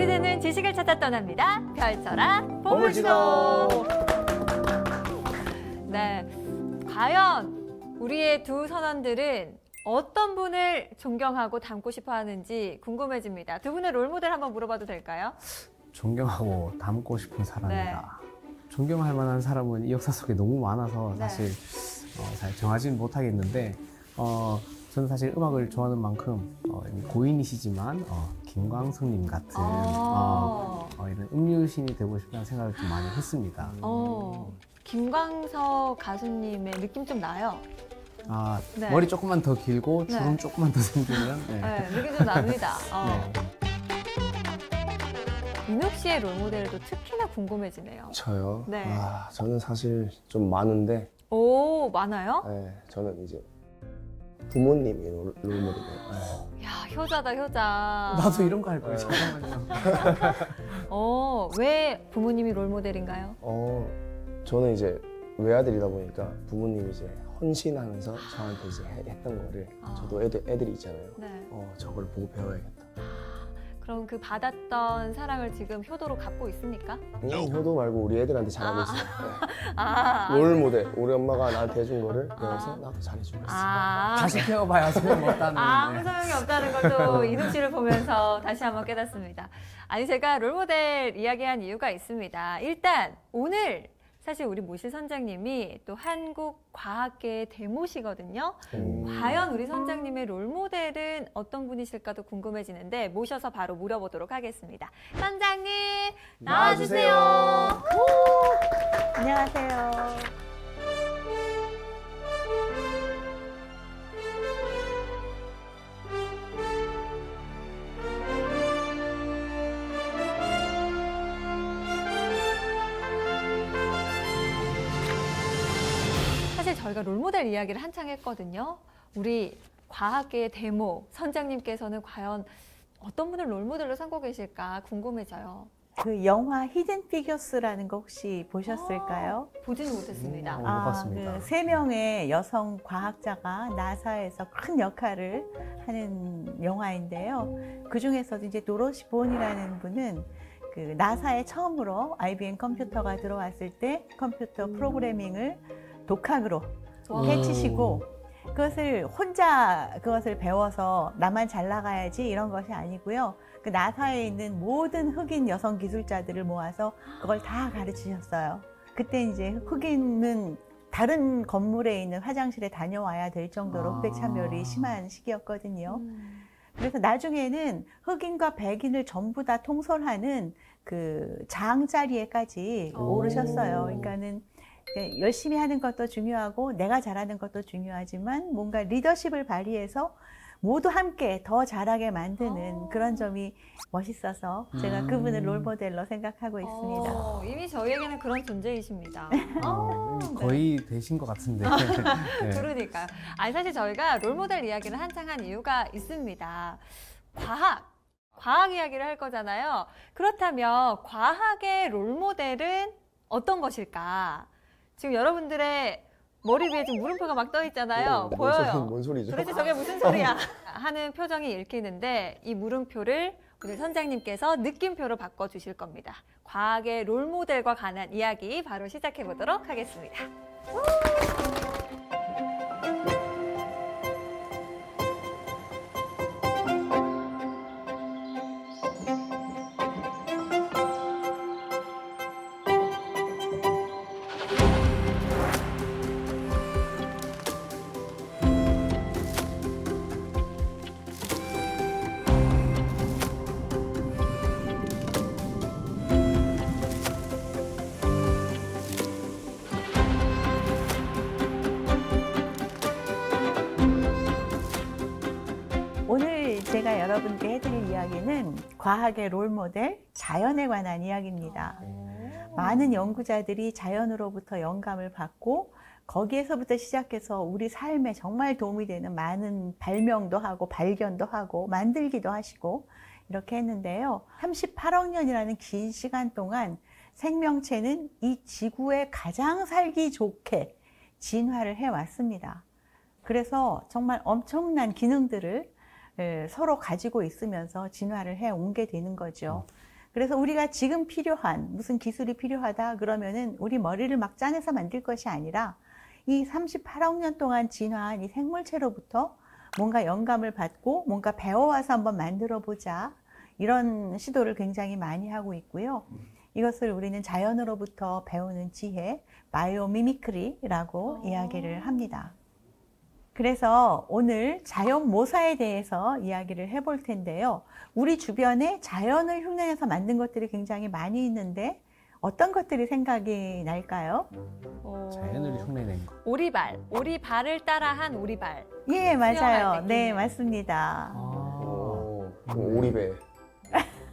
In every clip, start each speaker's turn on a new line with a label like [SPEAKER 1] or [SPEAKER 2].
[SPEAKER 1] 우리는 지식을 찾아 떠납니다. 펼쳐라 보물지도. 네, 과연 우리의 두 선원들은 어떤 분을 존경하고 닮고 싶어 하는지 궁금해집니다. 두 분의 롤모델 한번 물어봐도 될까요?
[SPEAKER 2] 존경하고 닮고 싶은 사람이다. 존경할 만한 사람은 이 역사 속에 너무 많아서 사실 잘 정하지는 못하겠는데 저는 사실 음악을 좋아하는 만큼 고인이시지만 김광석님 같은 이런 음유신이 되고 싶다는 생각을 좀 많이 했습니다.
[SPEAKER 1] 김광석 가수님의 느낌 좀 나요.
[SPEAKER 2] 머리 조금만 더 길고 주름 조금만 더 생기면
[SPEAKER 1] 느낌 좀 납니다. 민욱 씨의 롤모델도 특히나 궁금해지네요.
[SPEAKER 3] 저요?
[SPEAKER 1] 네.
[SPEAKER 3] 저는 사실 좀 많은데.
[SPEAKER 1] 오, 많아요?
[SPEAKER 3] 네, 저는 이제 부모님이 롤모델이에요.
[SPEAKER 1] 야, 효자다, 효자.
[SPEAKER 2] 나도 이런 거 할 거예요. 잠깐만요.
[SPEAKER 1] 왜 부모님이 롤모델인가요?
[SPEAKER 3] 저는 이제 외아들이다 보니까 부모님이 이제 헌신하면서 저한테 이제 했던 거를 저도 애들이 있잖아요. 저걸 보고 배워야겠다.
[SPEAKER 1] 그럼 그 받았던 사랑을 지금 효도로 갚고 있습니까?
[SPEAKER 3] 효도 말고 우리 애들한테 잘하고 있어요. 롤모델. 우리 엄마가 나한테 해준 거를 배워서 나도 잘해주고 있어요.
[SPEAKER 2] 다시 키워봐야 소용없다는.
[SPEAKER 1] 아무 소용이 없다는 것도 이동 씨를 보면서 다시 한번 깨닫습니다. 아니, 제가 롤모델 이야기한 이유가 있습니다. 일단 오늘 사실 우리 모실 선장님이 또 한국 과학계의 대모시거든요. 과연 우리 선장님의 롤모델은 어떤 분이실까도 궁금해지는데 모셔서 바로 물어보도록 하겠습니다. 선장님 나와주세요.
[SPEAKER 4] 안녕하세요.
[SPEAKER 1] 사실 저희가 롤모델 이야기를 한창 했거든요. 우리 과학계의 대모 선장님께서는 과연 어떤 분을 롤모델로 삼고 계실까 궁금해져요.
[SPEAKER 4] 그 영화 히든 피겨스라는 거 혹시 보셨을까요?
[SPEAKER 1] 보지는 못했습니다.
[SPEAKER 2] 못 봤습니다.
[SPEAKER 4] 그 3명의 여성 과학자가 나사에서 큰 역할을 하는 영화인데요. 그 중에서도 이제 도로시 본이라는 분은 그 나사에 처음으로 IBM 컴퓨터가 들어왔을 때 컴퓨터 프로그래밍을 독학으로 해치시고 그것을 혼자 그것을 배워서 나만 잘 나가야지 이런 것이 아니고요. 그 나사에 있는 모든 흑인 여성 기술자들을 모아서 그걸 다 가르치셨어요. 그때 이제 흑인은 다른 건물에 있는 화장실에 다녀와야 될 정도로 흑백 차별이 심한 시기였거든요. 그래서 나중에는 흑인과 백인을 전부 다 통솔하는 그 장 자리에까지 오르셨어요. 그러니까는 열심히 하는 것도 중요하고 내가 잘하는 것도 중요하지만 뭔가 리더십을 발휘해서 모두 함께 더 잘하게 만드는 그런 점이 멋있어서 제가 그분을 롤모델로 생각하고 있습니다.
[SPEAKER 1] 이미 저희에게는 그런 존재이십니다.
[SPEAKER 2] 거의 되신 것 같은데.
[SPEAKER 1] 그러니까요. 아니, 사실 저희가 롤모델 이야기를 한창 한 이유가 있습니다. 과학 이야기를 할 거잖아요. 그렇다면 과학의 롤모델은 어떤 것일까? 지금 여러분들의 머리 위에 지금 물음표가 막 떠 있잖아요. 보여요.
[SPEAKER 3] 뭔 소리죠?
[SPEAKER 1] 도대체 저게 무슨 소리야? 하는 표정이 읽히는데 이 물음표를 우리 선장님께서 느낌표로 바꿔주실 겁니다. 과학의 롤모델과 관한 이야기 바로 시작해 보도록 하겠습니다.
[SPEAKER 4] 제가 여러분께 해드릴 이야기는 과학의 롤모델, 자연에 관한 이야기입니다. 많은 연구자들이 자연으로부터 영감을 받고 거기에서부터 시작해서 우리 삶에 정말 도움이 되는 많은 발명도 하고 발견도 하고 만들기도 하시고 이렇게 했는데요. 38억 년이라는 긴 시간 동안 생명체는 이 지구에 가장 살기 좋게 진화를 해왔습니다. 그래서 정말 엄청난 기능들을 서로 가지고 있으면서 진화를 해온 게 되는 거죠. 그래서 우리가 지금 필요한 무슨 기술이 필요하다 그러면은 우리 머리를 막 짜내서 만들 것이 아니라 이 38억 년 동안 진화한 이 생물체로부터 뭔가 영감을 받고 뭔가 배워와서 한번 만들어 보자. 이런 시도를 굉장히 많이 하고 있고요. 이것을 우리는 자연으로부터 배우는 지혜, 바이오미미크리라고 이야기를 합니다. 그래서 오늘 자연 모사에 대해서 이야기를 해볼 텐데요. 우리 주변에 자연을 흉내내서 만든 것들이 굉장히 많이 있는데 어떤 것들이 생각이 날까요?
[SPEAKER 2] 자연을 흉내낸 거.
[SPEAKER 1] 오리발, 오리발을 따라한 오리발.
[SPEAKER 4] 예, 맞아요.
[SPEAKER 1] 수영할
[SPEAKER 4] 네,
[SPEAKER 1] 느낌.
[SPEAKER 4] 맞습니다.
[SPEAKER 3] 오리배.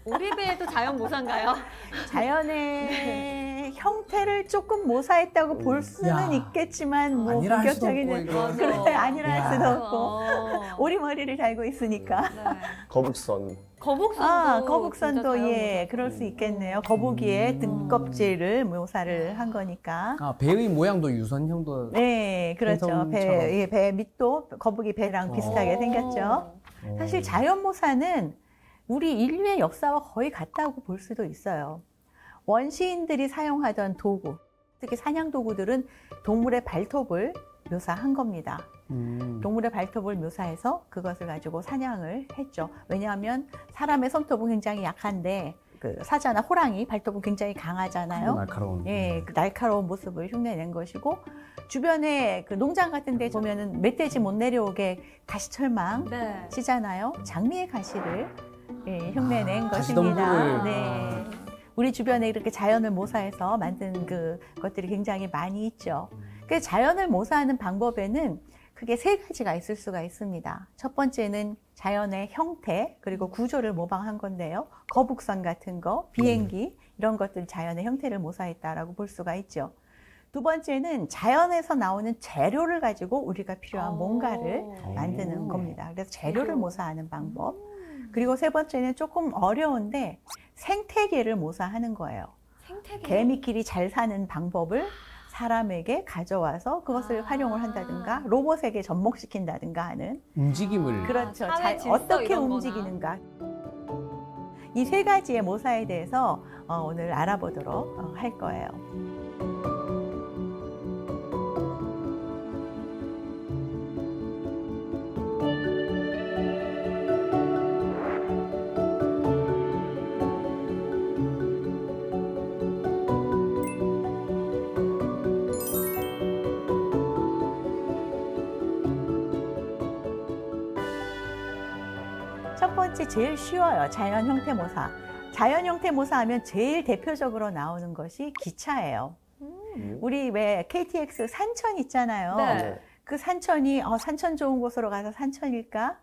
[SPEAKER 1] 오리배도 자연 모사인가요?
[SPEAKER 4] 자연의 형태를 조금 모사했다고 볼 수는
[SPEAKER 2] 야,
[SPEAKER 4] 있겠지만 뭐
[SPEAKER 2] 아니라 할 수도
[SPEAKER 4] 본격적인
[SPEAKER 2] 없고, 이거.
[SPEAKER 4] 그래 아니라 할 수도
[SPEAKER 2] 야.
[SPEAKER 4] 없고 오리머리를 달고 있으니까
[SPEAKER 1] 네.
[SPEAKER 3] 거북선.
[SPEAKER 1] 거북선도
[SPEAKER 4] 거북선도
[SPEAKER 1] 진짜
[SPEAKER 4] 예
[SPEAKER 1] 자연
[SPEAKER 4] 그럴 수 있겠네요. 거북이의 등껍질을 묘사를 한 거니까.
[SPEAKER 2] 배의 모양도 유선형도.
[SPEAKER 4] 네, 그렇죠.
[SPEAKER 2] 횡성처럼.
[SPEAKER 4] 배 밑도 거북이 배랑 비슷하게
[SPEAKER 1] 모사.
[SPEAKER 4] 생겼죠. 사실 자연 모사는 우리 인류의 역사와 거의 같다고 볼 수도 있어요. 원시인들이 사용하던 도구, 특히 사냥 도구들은 동물의 발톱을 묘사한 겁니다. 동물의 발톱을 묘사해서 그것을 가지고 사냥을 했죠. 왜냐하면 사람의 손톱은 굉장히 약한데 그 사자나 호랑이 발톱은 굉장히 강하잖아요.
[SPEAKER 2] 날카로운.
[SPEAKER 4] 예, 그 날카로운 모습을 흉내낸 것이고 주변에 그 농장 같은 데 보면은 멧돼지 못 내려오게 가시철망
[SPEAKER 1] 네.
[SPEAKER 4] 치잖아요. 장미의 가시를 예, 흉내낸
[SPEAKER 2] 가시덤불을.
[SPEAKER 4] 것입니다. 네. 우리 주변에 이렇게 자연을 모사해서 만든 그 것들이 굉장히 많이 있죠. 그 자연을 모사하는 방법에는 크게 세 가지가 있을 수가 있습니다. 첫 번째는 자연의 형태 그리고 구조를 모방한 건데요. 거북선 같은 거, 비행기 이런 것들 자연의 형태를 모사했다라고 볼 수가 있죠. 두 번째는 자연에서 나오는 재료를 가지고 우리가 필요한 뭔가를 만드는 겁니다. 그래서 재료를 모사하는 방법. 그리고 세 번째는 조금 어려운데 생태계를 모사하는 거예요.
[SPEAKER 1] 생태계.
[SPEAKER 4] 개미끼리 잘 사는 방법을 사람에게 가져와서 그것을 활용을 한다든가 로봇에게 접목시킨다든가 하는
[SPEAKER 2] 움직임을.
[SPEAKER 4] 그렇죠.
[SPEAKER 1] 사회 질서
[SPEAKER 4] 어떻게
[SPEAKER 1] 이런 거나.
[SPEAKER 4] 움직이는가. 이 세 가지의 모사에 대해서 오늘 알아보도록 할 거예요. 첫 번째 제일 쉬워요. 자연 형태 모사. 자연 형태 모사하면 제일 대표적으로 나오는 것이 기차예요. 우리 왜 KTX 산천 있잖아요.
[SPEAKER 1] 네.
[SPEAKER 4] 그 산천이 산천 좋은 곳으로 가서 산천일까?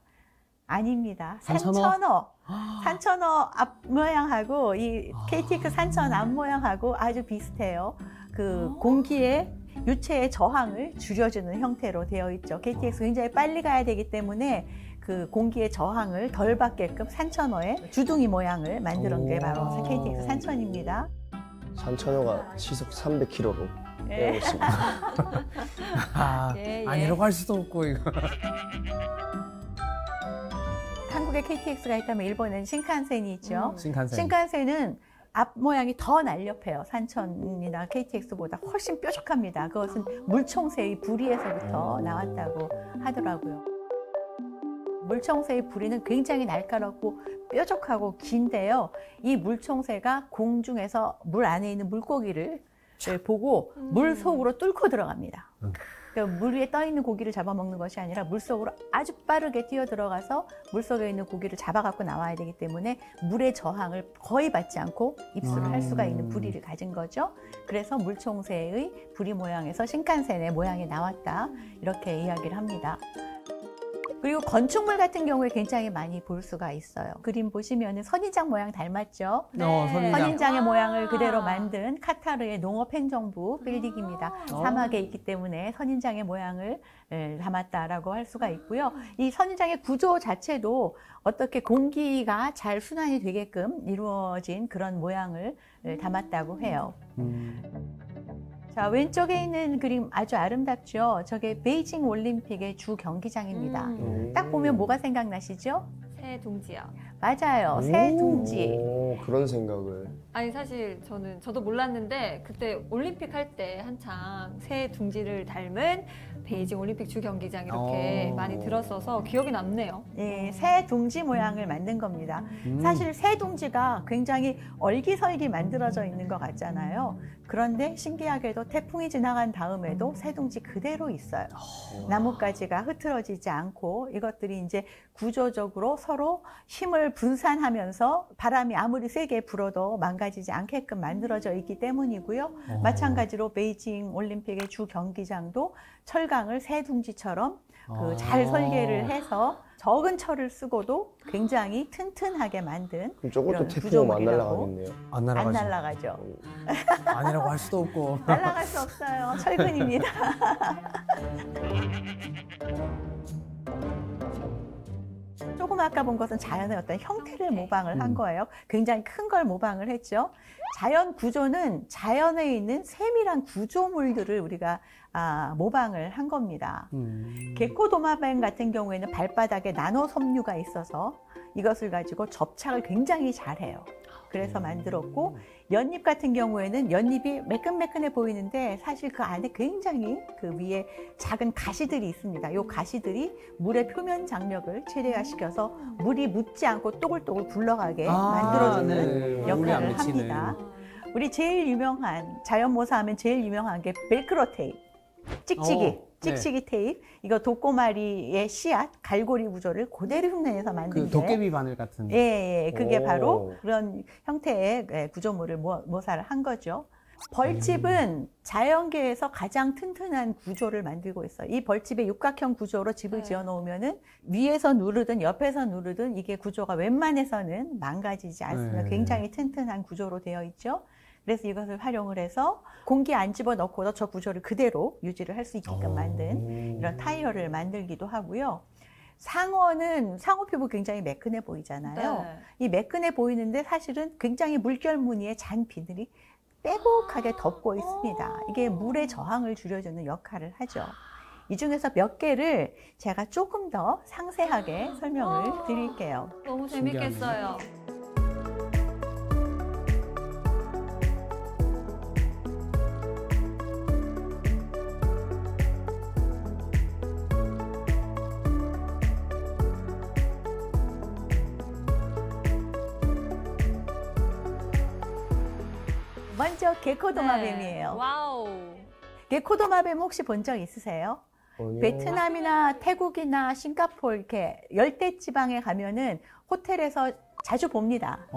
[SPEAKER 4] 아닙니다.
[SPEAKER 2] 산천어?
[SPEAKER 4] 산천어. 산천어 앞 모양하고 이 KTX 산천 앞 모양하고 아주 비슷해요. 그 공기의 유체의 저항을 줄여주는 형태로 되어 있죠. KTX 굉장히 빨리 가야 되기 때문에 그 공기의 저항을 덜 받게끔 산천어의 주둥이 모양을 만드는 게 바로 KTX 산천입니다.
[SPEAKER 3] 산천어가 시속 300km로
[SPEAKER 4] 네.
[SPEAKER 3] 내고 있습니다.
[SPEAKER 1] 예, 예.
[SPEAKER 2] 아니라고 할 수도 없고 이거.
[SPEAKER 4] 한국에 KTX가 있다면 일본에는 신칸센이 있죠.
[SPEAKER 2] 신칸센.
[SPEAKER 4] 신칸센은 앞 모양이 더 날렵해요. 산천이나 KTX보다 훨씬 뾰족합니다. 그것은 물총새의 부리에서부터 나왔다고 하더라고요. 물총새의 부리는 굉장히 날카롭고 뾰족하고 긴데요. 이 물총새가 공중에서 물 안에 있는 물고기를 보고 물 속으로 뚫고 들어갑니다. 그러니까 물 위에 떠 있는 고기를 잡아먹는 것이 아니라 물 속으로 아주 빠르게 뛰어 들어가서 물 속에 있는 고기를 잡아갖고 나와야 되기 때문에 물의 저항을 거의 받지 않고 입수를 할 수가 있는 부리를 가진 거죠. 그래서 물총새의 부리 모양에서 신칸센의 모양이 나왔다. 이렇게 이야기를 합니다. 그리고 건축물 같은 경우에 굉장히 많이 볼 수가 있어요. 그림 보시면 선인장 모양 닮았죠?
[SPEAKER 2] 선인장.
[SPEAKER 4] 선인장의 모양을 그대로 만든 카타르의 농업행정부 빌딩입니다. 사막에 있기 때문에 선인장의 모양을 담았다라고 할 수가 있고요. 이 선인장의 구조 자체도 어떻게 공기가 잘 순환이 되게끔 이루어진 그런 모양을 담았다고 해요. 자, 왼쪽에 있는 그림 아주 아름답죠? 저게 베이징 올림픽의 주 경기장입니다. 딱 보면 뭐가 생각나시죠?
[SPEAKER 1] 새 둥지요.
[SPEAKER 4] 맞아요. 새 둥지.
[SPEAKER 3] 오, 그런 생각을.
[SPEAKER 1] 아니 사실 저도 몰랐는데 그때 올림픽 할 때 한창 새 둥지를 닮은 베이징 올림픽 주경기장 이렇게 많이 들었어서 기억이 남네요.
[SPEAKER 4] 네, 새 둥지 모양을 만든 겁니다. 사실 새 둥지가 굉장히 얼기설기 만들어져 있는 것 같잖아요. 그런데 신기하게도 태풍이 지나간 다음에도 새 둥지 그대로 있어요. 나뭇가지가 흐트러지지 않고 이것들이 이제 구조적으로 서로 힘을 분산하면서 바람이 아무리 세게 불어도 망가지지 않게끔 만들어져 있기 때문이고요. 마찬가지로 베이징 올림픽의 주 경기장도 철강을 새 둥지처럼 잘 설계를 해서 적은 철을 쓰고도 굉장히 튼튼하게 만든
[SPEAKER 3] 그럼 저것도
[SPEAKER 4] 이런
[SPEAKER 3] 태풍은 안
[SPEAKER 4] 구조물이라고.
[SPEAKER 3] 날아가겠네요.
[SPEAKER 2] 안
[SPEAKER 4] 안
[SPEAKER 2] 날아가죠.
[SPEAKER 4] 날아가죠.
[SPEAKER 2] 아니라고 할 수도 없고.
[SPEAKER 4] 날아갈 수 없어요. 철근입니다. 조금 아까 본 것은 자연의 어떤 형태를 모방을 한 거예요. 굉장히 큰 걸 모방을 했죠. 자연 구조는 자연에 있는 세밀한 구조물들을 우리가 모방을 한 겁니다. 게코도마뱀 같은 경우에는 발바닥에 나노 섬유가 있어서 이것을 가지고 접착을 굉장히 잘해요. 그래서 만들었고, 연잎 같은 경우에는 연잎이 매끈매끈해 보이는데 사실 그 안에 굉장히 그 위에 작은 가시들이 있습니다. 이 가시들이 물의 표면 장력을 최대화시켜서 물이 묻지 않고 또글또글 굴러가게 만들어주는
[SPEAKER 2] 네.
[SPEAKER 4] 역할을 합니다. 우리 제일 유명한, 자연모사 하면 제일 유명한 게 벨크로 테이프, 찍찍이 테이프. 이거 독고마리의 씨앗, 갈고리 구조를 그대로 흉내내서 만든
[SPEAKER 2] 그 도깨비 바늘 같은.
[SPEAKER 4] 예, 그게
[SPEAKER 3] 오.
[SPEAKER 4] 바로 그런 형태의 구조물을 모사를 한 거죠. 벌집은 자연계에서 가장 튼튼한 구조를 만들고 있어요. 이 벌집의 육각형 구조로 집을 지어 놓으면은 위에서 누르든 옆에서 누르든 이게 구조가 웬만해서는 망가지지 않습니다.
[SPEAKER 2] 네.
[SPEAKER 4] 굉장히 튼튼한 구조로 되어 있죠. 그래서 이것을 활용을 해서 공기 안 집어넣고도 저 구조를 그대로 유지를 할 수 있게끔 만든 이런 타이어를 만들기도 하고요. 상어는 상어 피부 굉장히 매끈해 보이잖아요.
[SPEAKER 1] 네.
[SPEAKER 4] 이 매끈해 보이는데 사실은 굉장히 물결 무늬의 잔 비늘이 빼곡하게 덮고 있습니다. 이게 물의 저항을 줄여주는 역할을 하죠. 이 중에서 몇 개를 제가 조금 더 상세하게 설명을 드릴게요.
[SPEAKER 1] 너무 재밌겠어요.
[SPEAKER 4] 먼저 게코도마뱀이에요.
[SPEAKER 1] 네. 와우.
[SPEAKER 4] 게코도마뱀 혹시 본 적 있으세요?
[SPEAKER 3] 아니요.
[SPEAKER 4] 베트남이나 태국이나 싱가포르 이렇게 열대 지방에 가면은 호텔에서 자주 봅니다.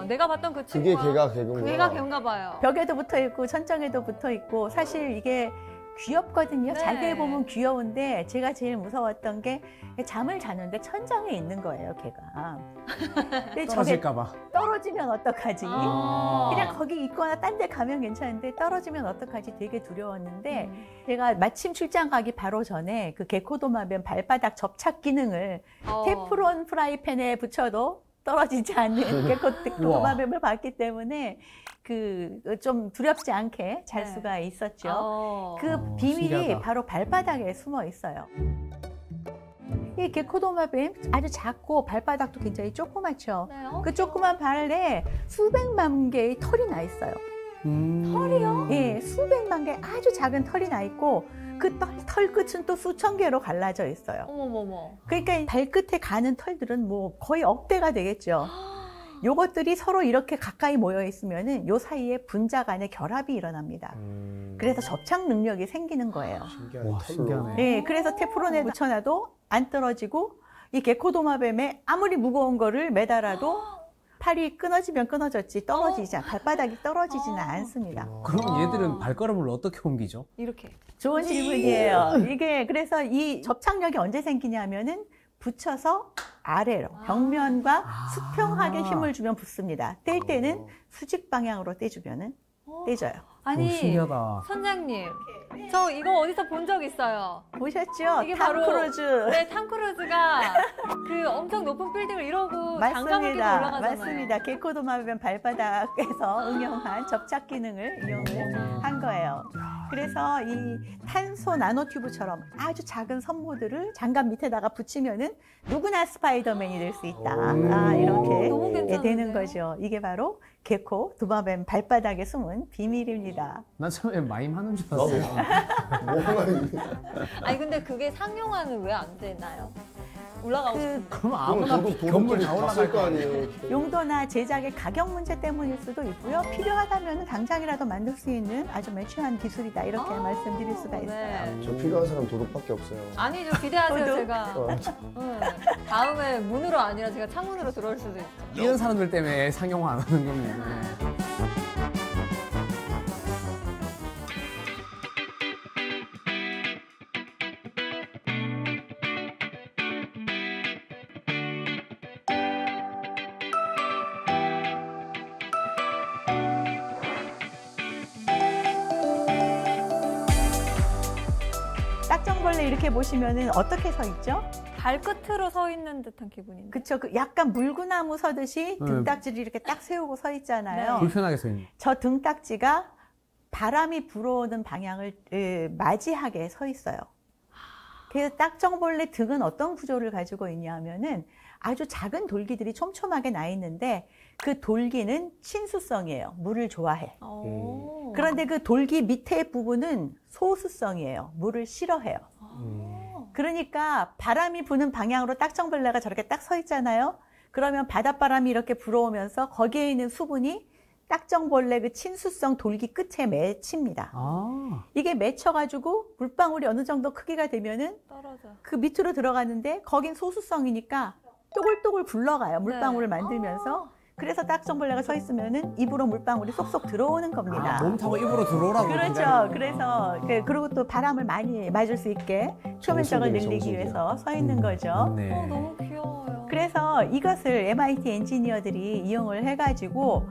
[SPEAKER 1] 내가 봤던 그
[SPEAKER 3] 그게
[SPEAKER 1] 친구가
[SPEAKER 3] 개구인가?
[SPEAKER 1] 걔가 걔인가 봐요.
[SPEAKER 4] 벽에도 붙어 있고 천장에도 붙어 있고 사실 이게 귀엽거든요.
[SPEAKER 1] 네.
[SPEAKER 4] 자세히 보면 귀여운데 제가 제일 무서웠던 게 잠을 자는데 천장에 있는 거예요, 걔가. 근데 저게
[SPEAKER 2] 떨어질까봐.
[SPEAKER 4] 떨어지면 어떡하지?
[SPEAKER 1] 아.
[SPEAKER 4] 그냥 거기 있거나 딴 데 가면 괜찮은데 떨어지면 어떡하지? 되게 두려웠는데 제가 마침 출장 가기 바로 전에 그 게코도마뱀 발바닥 접착 기능을 테프론 프라이팬에 붙여도 떨어지지 않는 게코도마뱀을 봤기 때문에 그 좀 두렵지 않게 잘
[SPEAKER 1] 네.
[SPEAKER 4] 수가 있었죠. 그
[SPEAKER 2] 어,
[SPEAKER 4] 비밀이
[SPEAKER 2] 신기하다.
[SPEAKER 4] 바로 발바닥에 숨어 있어요. 이 게코도마뱀 아주 작고 발바닥도 굉장히 조그맣죠. 그 조그만 발에 수백만 개의 털이 나 있어요.
[SPEAKER 1] 털이요?
[SPEAKER 4] 예, 수백만 개 아주 작은 털이 나 있고 그 털 끝은 또 수천 개로 갈라져 있어요.
[SPEAKER 1] 어머머머.
[SPEAKER 4] 그러니까 발끝에 가는 털들은 뭐 거의 억대가 되겠죠. 요것들이 서로 이렇게 가까이 모여 있으면은 요 사이에 분자 간의 결합이 일어납니다. 그래서 접착 능력이 생기는 거예요.
[SPEAKER 3] 신기하네.
[SPEAKER 2] 와,
[SPEAKER 3] 털로.
[SPEAKER 2] 신기하네.
[SPEAKER 4] 예, 그래서 테프론에 묻혀놔도 안 떨어지고 이 게코도마뱀에 아무리 무거운 거를 매달아도 팔이 끊어지면 끊어졌지 떨어지지 않, 발바닥이 떨어지지는 않습니다.
[SPEAKER 2] 그럼 얘들은 발걸음을 어떻게 옮기죠?
[SPEAKER 1] 이렇게.
[SPEAKER 4] 좋은 질문이에요. 이게 그래서 이 접착력이 언제 생기냐면은 붙여서 아래로 벽면과 수평하게 힘을 주면 붙습니다. 뗄 때는 수직 방향으로 떼주면은 떼져요.
[SPEAKER 1] 아니,
[SPEAKER 2] 신기하다.
[SPEAKER 1] 선장님, 저 이거 어디서 본 적 있어요.
[SPEAKER 4] 보셨죠?
[SPEAKER 1] 이게
[SPEAKER 4] 탐
[SPEAKER 1] 바로
[SPEAKER 4] 크루즈.
[SPEAKER 1] 네, 탐 크루즈가 그 엄청 높은 빌딩을 이러고 장갑을 끼고 올라가잖아요.
[SPEAKER 4] 맞습니다. 게코도마뱀 발바닥에서 응용한 접착 기능을 이용을 한 거예요. 그래서 이 탄소 나노튜브처럼 아주 작은 선모들을 장갑 밑에다가 붙이면은 누구나 스파이더맨이 될 수 있다. 이렇게
[SPEAKER 1] 너무 괜찮은데요?
[SPEAKER 4] 되는 거죠. 이게 바로 개코 도마뱀 발바닥에 숨은 비밀입니다.
[SPEAKER 2] 난 처음에 마임 하는 줄
[SPEAKER 3] 나도
[SPEAKER 2] 알았어요.
[SPEAKER 1] 아니 근데 그게 상용화는 왜 안 되나요? 올라가고 싶은데.
[SPEAKER 2] 그럼 아무나 건물 다 올라갈 거 아니에요.
[SPEAKER 4] 용도나 제작의 가격 문제 때문일 수도 있고요. 필요하다면 당장이라도 만들 수 있는 아주 매추한 기술이다. 이렇게 말씀드릴 수가 있어요.
[SPEAKER 1] 네.
[SPEAKER 3] 저 필요한 사람 도둑밖에 없어요.
[SPEAKER 1] 아니죠, 기대하세요,
[SPEAKER 4] 저도?
[SPEAKER 1] 제가. 다음에 문으로 아니라 제가 창문으로 들어올 수도 있죠.
[SPEAKER 2] 이런 사람들 때문에 상용화 안 하는 겁니다.
[SPEAKER 4] 딱정벌레 이렇게 보시면은 어떻게 서 있죠?
[SPEAKER 1] 발끝으로 서 있는 듯한 기분인데.
[SPEAKER 4] 그쵸. 그 약간 물구나무 서듯이 등딱지를 이렇게 딱 세우고 서 있잖아요.
[SPEAKER 2] 불편하게 서 있는.
[SPEAKER 4] 저 등딱지가 바람이 불어오는 방향을 맞이하게 서 있어요. 그래서 딱정벌레 등은 어떤 구조를 가지고 있냐면은 아주 작은 돌기들이 촘촘하게 나 있는데 그 돌기는 친수성이에요. 물을 좋아해. 그런데 그 돌기 밑에 부분은 소수성이에요. 물을 싫어해요. 그러니까 바람이 부는 방향으로 딱정벌레가 저렇게 딱 서 있잖아요. 그러면 바닷바람이 이렇게 불어오면서 거기에 있는 수분이 딱정벌레 그 친수성 돌기 끝에 맺힙니다. 이게 맺혀가지고 물방울이 어느 정도 크기가 되면은
[SPEAKER 1] 떨어져.
[SPEAKER 4] 그 밑으로 들어가는데 거긴 소수성이니까 또글또글 굴러가요. 물방울을 만들면서. 그래서 딱정벌레가 서 있으면은 입으로 물방울이 쏙쏙 들어오는 겁니다.
[SPEAKER 2] 몸 타고 입으로 들어오라고.
[SPEAKER 4] 그렇죠. 그래서 그리고 또 바람을 많이 맞을 수 있게 표면적을 늘리기 위해서 서 있는 거죠.
[SPEAKER 2] 네.
[SPEAKER 1] 너무 귀여워요.
[SPEAKER 4] 그래서 이것을 MIT 엔지니어들이 이용을 해가지고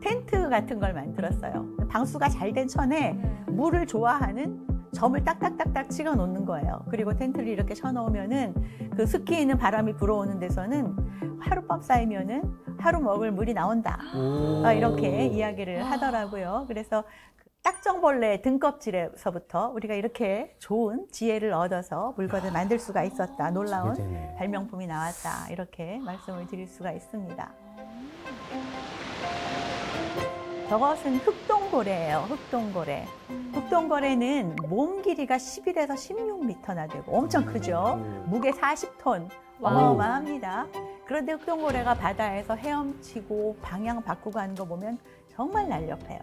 [SPEAKER 4] 텐트 같은 걸 만들었어요. 방수가 잘 된 천에 물을 좋아하는 점을 딱딱딱딱 찍어 놓는 거예요. 그리고 텐트를 이렇게 쳐놓으면은 그 습기 있는 바람이 불어오는 데서는 하룻밤 쌓이면은 하루 먹을 물이 나온다. 이렇게 이야기를 하더라고요. 그래서 딱정벌레 등껍질에서부터 우리가 이렇게 좋은 지혜를 얻어서 물건을 만들 수가 있었다. 놀라운 발명품이 나왔다. 이렇게 말씀을 드릴 수가 있습니다. 저것은 흑동고래예요. 흑동고래. 흑동고래는 몸 길이가 11에서 16m나 되고 엄청 크죠. 무게 40톤. 어마어마합니다. 그런데 흑동고래가 바다에서 헤엄치고 방향 바꾸고 하는 거 보면 정말 날렵해요.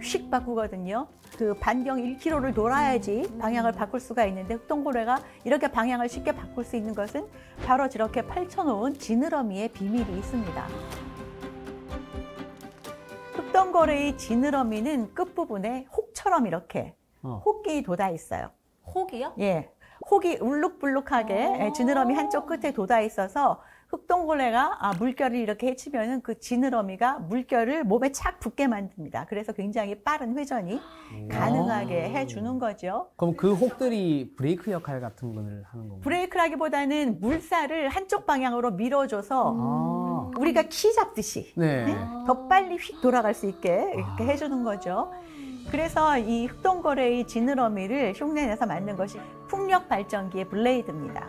[SPEAKER 4] 휙 바꾸거든요. 그 반경 1km를 돌아야지 방향을 바꿀 수가 있는데 흑동고래가 이렇게 방향을 쉽게 바꿀 수 있는 것은 바로 저렇게 펼쳐놓은 지느러미의 비밀이 있습니다. 흑동고래의 지느러미는 끝부분에 혹처럼 이렇게 혹이 돋아 있어요.
[SPEAKER 1] 혹이요?
[SPEAKER 4] 예. 혹이 울룩불룩하게 지느러미 한쪽 끝에 돋아 있어서 흑동고래가 물결을 이렇게 헤치면은 그 지느러미가 물결을 몸에 착 붙게 만듭니다. 그래서 굉장히 빠른 회전이 가능하게 해주는 거죠.
[SPEAKER 2] 그럼 그 혹들이 브레이크 역할 같은 걸 하는 건가요?
[SPEAKER 4] 브레이크라기보다는 물살을 한쪽 방향으로 밀어줘서 우리가 키 잡듯이 더 빨리 휙 돌아갈 수 있게 이렇게 해주는 거죠. 그래서 이 흑동고래의 지느러미를 흉내내서 만든 것이 풍력 발전기의 블레이드입니다.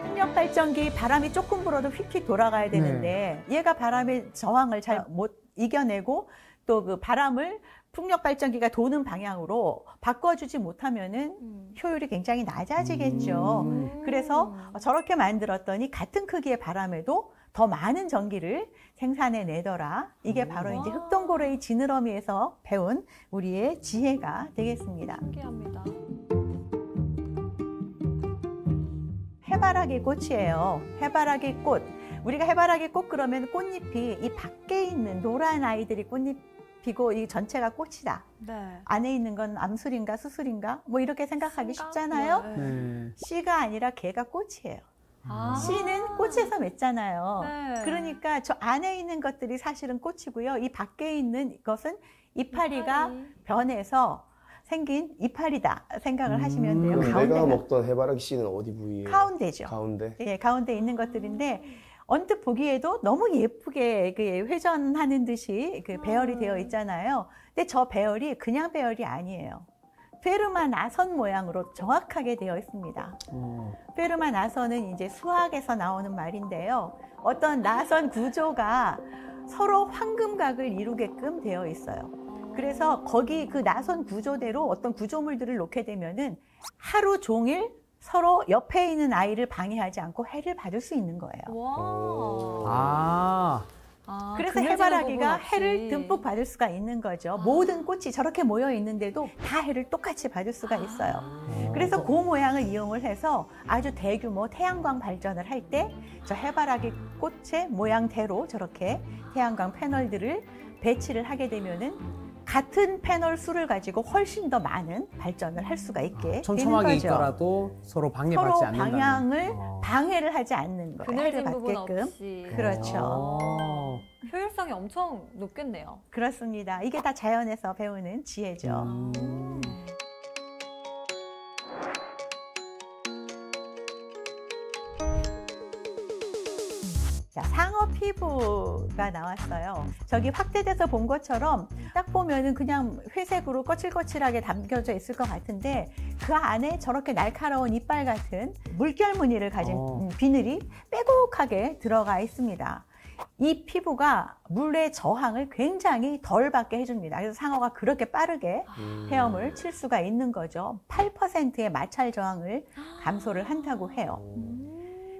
[SPEAKER 4] 풍력 발전기 바람이 조금 불어도 휙휙 돌아가야 되는데 얘가 바람의 저항을 잘 못 이겨내고 또 그 바람을 풍력 발전기가 도는 방향으로 바꿔주지 못하면은 효율이 굉장히 낮아지겠죠. 그래서 저렇게 만들었더니 같은 크기의 바람에도 더 많은 전기를 생산해 내더라. 이게 바로 이제 흑동고래의 지느러미에서 배운 우리의 지혜가 되겠습니다.
[SPEAKER 1] 신기합니다.
[SPEAKER 4] 해바라기 꽃이에요. 해바라기 꽃. 우리가 해바라기 꽃 그러면 꽃잎이 이 밖에 있는 노란 아이들이 꽃잎 피고 이 전체가 꽃이다.
[SPEAKER 1] 네.
[SPEAKER 4] 안에 있는 건 암술인가 수술인가 뭐 이렇게 생각하기 쉽잖아요.
[SPEAKER 1] 네.
[SPEAKER 4] 씨가 아니라 걔가 꽃이에요. 씨는 꽃에서 맺잖아요.
[SPEAKER 1] 네.
[SPEAKER 4] 그러니까 저 안에 있는 것들이 사실은 꽃이고요. 이 밖에 있는 것은 이파리가 변해서 생긴 이파리다 생각을 하시면 돼요.
[SPEAKER 3] 그럼 내가 먹던 해바라기 씨는 어디 부위예요?
[SPEAKER 4] 가운데죠.
[SPEAKER 3] 가운데?
[SPEAKER 4] 예, 가운데 있는 것들인데 언뜻 보기에도 너무 예쁘게 그 회전하는 듯이 그 배열이 되어 있잖아요. 근데 저 배열이 그냥 배열이 아니에요. 페르마 나선 모양으로 정확하게 되어 있습니다. 페르마 나선은 이제 수학에서 나오는 말인데요. 어떤 나선 구조가 서로 황금각을 이루게끔 되어 있어요. 그래서 거기 그 나선 구조대로 어떤 구조물들을 놓게 되면은 하루 종일 서로 옆에 있는 아이를 방해하지 않고 해를 받을 수 있는 거예요.
[SPEAKER 2] 아.
[SPEAKER 4] 그래서 해바라기가 해를 듬뿍 받을 수가 있는 거죠. 모든 꽃이 저렇게 모여 있는데도 다 해를 똑같이 받을 수가 있어요. 그래서 그 모양을 이용을 해서 아주 대규모 태양광 발전을 할 때 저 해바라기 꽃의 모양대로 저렇게 태양광 패널들을 배치를 하게 되면은 같은 패널 수를 가지고 훨씬 더 많은 발전을 할 수가 있게 되는
[SPEAKER 2] 촘촘하게
[SPEAKER 4] 거죠.
[SPEAKER 2] 있더라도 서로 방해받지
[SPEAKER 4] 서로
[SPEAKER 2] 않는다는.
[SPEAKER 4] 방향을 방해를 하지 않는 거예요. 해를
[SPEAKER 1] 그늘진 부분
[SPEAKER 4] 받게끔.
[SPEAKER 1] 없이.
[SPEAKER 4] 그렇죠.
[SPEAKER 1] 효율성이 엄청 높겠네요.
[SPEAKER 4] 그렇습니다. 이게 다 자연에서 배우는 지혜죠. 자, 상어 피부가 나왔어요. 저기 확대돼서 본 것처럼 딱 보면은 그냥 회색으로 거칠거칠하게 담겨져 있을 것 같은데 그 안에 저렇게 날카로운 이빨 같은 물결 무늬를 가진 비늘이 빼곡하게 들어가 있습니다. 이 피부가 물의 저항을 굉장히 덜 받게 해줍니다. 그래서 상어가 그렇게 빠르게 헤엄을 칠 수가 있는 거죠. 8%의 마찰 저항을 감소를 한다고 해요.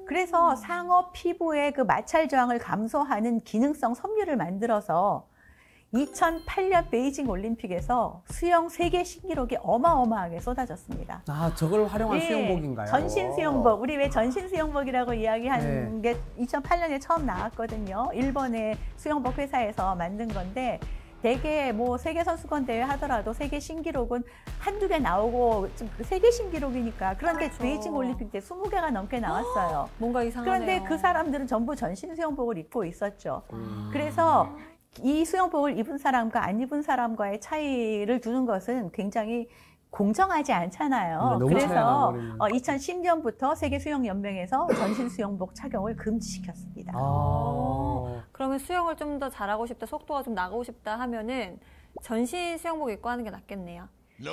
[SPEAKER 4] 그래서 상어 피부의 그 마찰 저항을 감소하는 기능성 섬유를 만들어서 2008년 베이징 올림픽에서 수영 세계 신기록이 어마어마하게 쏟아졌습니다.
[SPEAKER 2] 아, 저걸 활용한 수영복인가요?
[SPEAKER 4] 전신 수영복. 우리 왜 전신 수영복이라고 이야기하는 게 2008년에 처음 나왔거든요. 일본의 수영복 회사에서 만든 건데 대개 뭐 세계 선수권 대회 하더라도 세계 신기록은 한두 개 나오고 세계 신기록이니까 그런데
[SPEAKER 1] 그렇죠.
[SPEAKER 4] 베이징 올림픽 때 20개가 넘게 나왔어요.
[SPEAKER 1] 뭔가 이상하네요.
[SPEAKER 4] 그런데 그 사람들은 전부 전신 수영복을 입고 있었죠. 그래서 이 수영복을 입은 사람과 안 입은 사람과의 차이를 두는 것은 굉장히 공정하지 않잖아요.
[SPEAKER 2] 너무 차이가
[SPEAKER 4] 그래서
[SPEAKER 2] 나버리면.
[SPEAKER 4] 2010년부터 세계 수영연맹에서 전신 수영복 착용을 금지시켰습니다.
[SPEAKER 1] 그러면 수영을 좀 더 잘하고 싶다, 속도가 좀 나가고 싶다 하면은 전신 수영복 입고 하는 게 낫겠네요.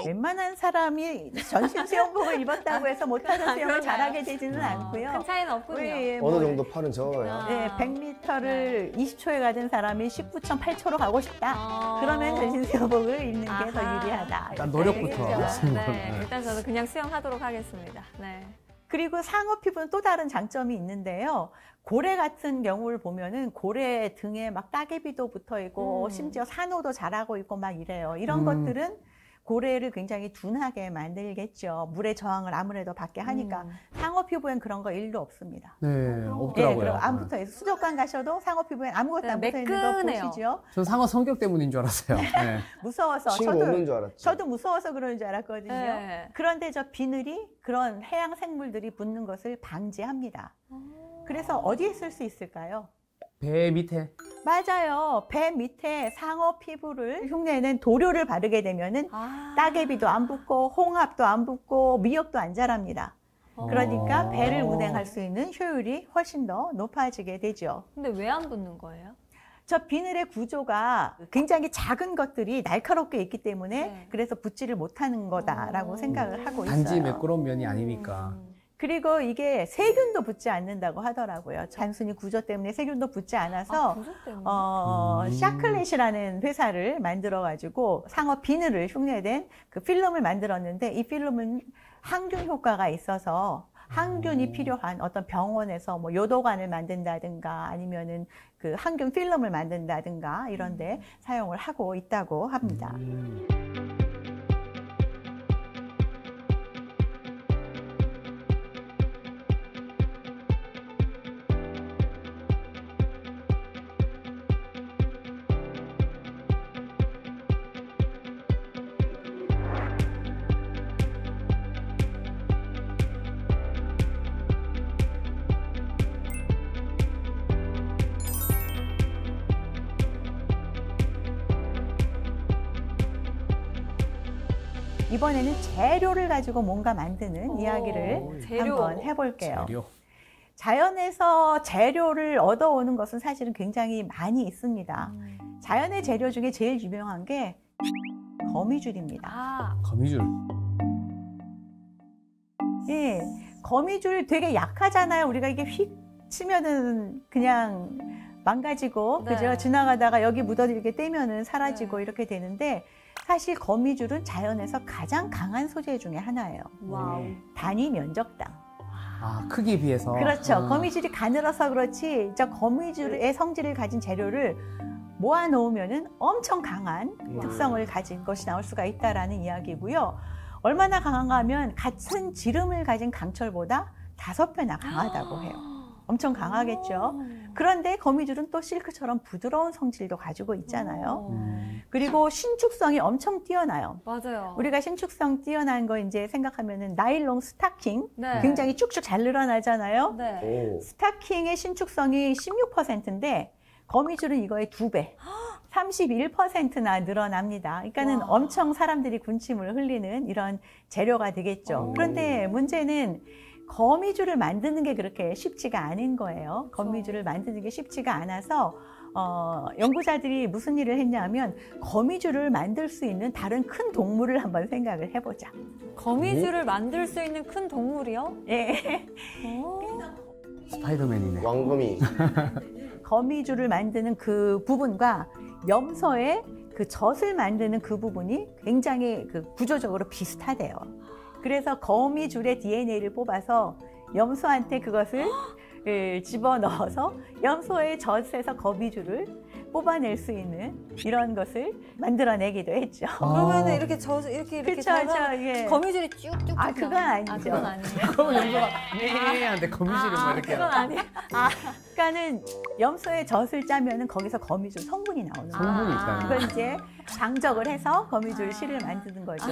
[SPEAKER 4] 웬만한 사람이 전신 수영복을 입었다고 해서 못하는 수영을 잘하게 되지는 않고요.
[SPEAKER 1] 큰 차이는 없군요.
[SPEAKER 3] 어느 정도 팔은 적어요.
[SPEAKER 4] 네, 100m를 20초에 가든 사람이 19.8초로 가고 싶다. 그러면 전신 수영복을 입는 게 더 유리하다.
[SPEAKER 2] 일단 노력부터.
[SPEAKER 4] 알겠죠?
[SPEAKER 1] 네, 일단 저는 그냥 수영하도록 하겠습니다. 네.
[SPEAKER 4] 그리고 상어 피부는 또 다른 장점이 있는데요. 고래 같은 경우를 보면은 고래 등에 막 따개비도 붙어 있고 심지어 산호도 자라고 있고 막 이래요. 이런 것들은 고래를 굉장히 둔하게 만들겠죠. 물의 저항을 아무래도 받게 하니까 상어 피부엔 그런 거 일도 없습니다.
[SPEAKER 2] 네,
[SPEAKER 4] 예,
[SPEAKER 2] 없더라고요.
[SPEAKER 4] 그럼 안 붙어 있어요. 수족관 가셔도 상어 피부엔 아무것도 안 붙어 있는 거
[SPEAKER 1] 매끈해요.
[SPEAKER 4] 보시죠.
[SPEAKER 2] 전 상어 성격 때문인 줄 알았어요. 네.
[SPEAKER 4] 무서워서
[SPEAKER 3] 친구 없는 줄 알았죠.
[SPEAKER 4] 저도 무서워서 그러는 줄 알았거든요.
[SPEAKER 1] 네.
[SPEAKER 4] 그런데 저 비늘이 그런 해양 생물들이 붙는 것을 방지합니다. 그래서 어디에 쓸 수 있을까요?
[SPEAKER 2] 배 밑에.
[SPEAKER 4] 맞아요. 배 밑에 상어 피부를 흉내낸 도료를 바르게 되면은 따개비도 안 붙고 홍합도 안 붙고 미역도 안 자랍니다. 그러니까 배를 운행할 수 있는 효율이 훨씬 더 높아지게 되죠.
[SPEAKER 1] 근데 왜 안 붙는 거예요?
[SPEAKER 4] 저 비늘의 구조가 굉장히 작은 것들이 날카롭게 있기 때문에 그래서 붙지를 못하는 거다라고 생각을 하고 있어요.
[SPEAKER 2] 단지 매끄러운 면이 아니니까.
[SPEAKER 4] 그리고 이게 세균도 붙지 않는다고 하더라고요. 단순히 구조 때문에 세균도 붙지 않아서
[SPEAKER 1] 구조 때문에?
[SPEAKER 4] 샤클렛이라는 회사를 만들어가지고 상어 비늘을 흉내낸 그 필름을 만들었는데 이 필름은 항균 효과가 있어서 항균이 필요한 어떤 병원에서 뭐 요도관을 만든다든가 아니면은 그 항균 필름을 만든다든가 이런데 사용을 하고 있다고 합니다. 이번에는 재료를 가지고 뭔가 만드는 이야기를
[SPEAKER 1] 재료.
[SPEAKER 4] 한번 해볼게요.
[SPEAKER 2] 재료.
[SPEAKER 4] 자연에서 재료를 얻어오는 것은 사실은 굉장히 많이 있습니다. 자연의 재료 중에 제일 유명한 게 거미줄입니다.
[SPEAKER 2] 거미줄.
[SPEAKER 4] 예, 거미줄 되게 약하잖아요. 우리가 이게 휙 치면은 그냥 망가지고,
[SPEAKER 1] 네.
[SPEAKER 4] 그죠? 지나가다가 여기 묻어들게 떼면은 사라지고 이렇게 되는데, 사실 거미줄은 자연에서 가장 강한 소재 중에 하나예요.
[SPEAKER 1] 와우.
[SPEAKER 4] 단위 면적당.
[SPEAKER 2] 크기에 비해서.
[SPEAKER 4] 그렇죠. 거미줄이 가늘어서 그렇지, 저 거미줄의 성질을 가진 재료를 모아놓으면은 엄청 강한 특성을 가진 것이 나올 수가 있다라는 이야기고요. 얼마나 강한가 하면 같은 지름을 가진 강철보다 5배나 강하다고 해요. 엄청 강하겠죠. 그런데 거미줄은 또 실크처럼 부드러운 성질도 가지고 있잖아요. 그리고 신축성이 엄청 뛰어나요.
[SPEAKER 1] 맞아요.
[SPEAKER 4] 우리가 신축성 뛰어난 거 이제 생각하면은 나일론 스타킹
[SPEAKER 1] 네.
[SPEAKER 4] 굉장히 쭉쭉 잘 늘어나잖아요.
[SPEAKER 1] 네.
[SPEAKER 3] 오.
[SPEAKER 4] 스타킹의 신축성이 16%인데 거미줄은 이거의 2배, 31%나 늘어납니다. 그러니까는
[SPEAKER 1] 와.
[SPEAKER 4] 엄청 사람들이 군침을 흘리는 이런 재료가 되겠죠. 그런데 문제는 거미줄을 만드는 게 그렇게 쉽지가 않은 거예요. 거미줄을 만드는 게 쉽지가 않아서 연구자들이 무슨 일을 했냐면 거미줄을 만들 수 있는 다른 큰 동물을 한번 생각을 해보자.
[SPEAKER 1] 거미줄을 만들 수 있는 큰 동물이요?
[SPEAKER 4] 예.
[SPEAKER 2] 스파이더맨이네.
[SPEAKER 3] 왕거미.
[SPEAKER 4] 거미줄을 만드는 그 부분과 염소의 그 젖을 만드는 그 부분이 굉장히 그 구조적으로 비슷하대요. 그래서 거미줄의 DNA를 뽑아서 염소한테 그것을 집어넣어서 염소의 젖에서 거미줄을 뽑아낼 수 있는 이런 것을 만들어내기도 했죠.
[SPEAKER 1] 그러면 이렇게 이렇게
[SPEAKER 4] 그쵸,
[SPEAKER 1] 자면
[SPEAKER 4] 예.
[SPEAKER 1] 거미줄이 쭉쭉.
[SPEAKER 4] 그건 아니죠.
[SPEAKER 1] 그건 아니에요.
[SPEAKER 2] 그럼 염소가 하는데 거미줄은 뭐 이렇게.
[SPEAKER 1] 그건 아니에요.
[SPEAKER 4] 그러니까는 염소의 젖을 짜면은 거기서 거미줄 성분이 나오는 거예요.
[SPEAKER 2] 성분이 있다는
[SPEAKER 4] 그걸 이제 장적을 해서 거미줄 실을 만드는 거죠.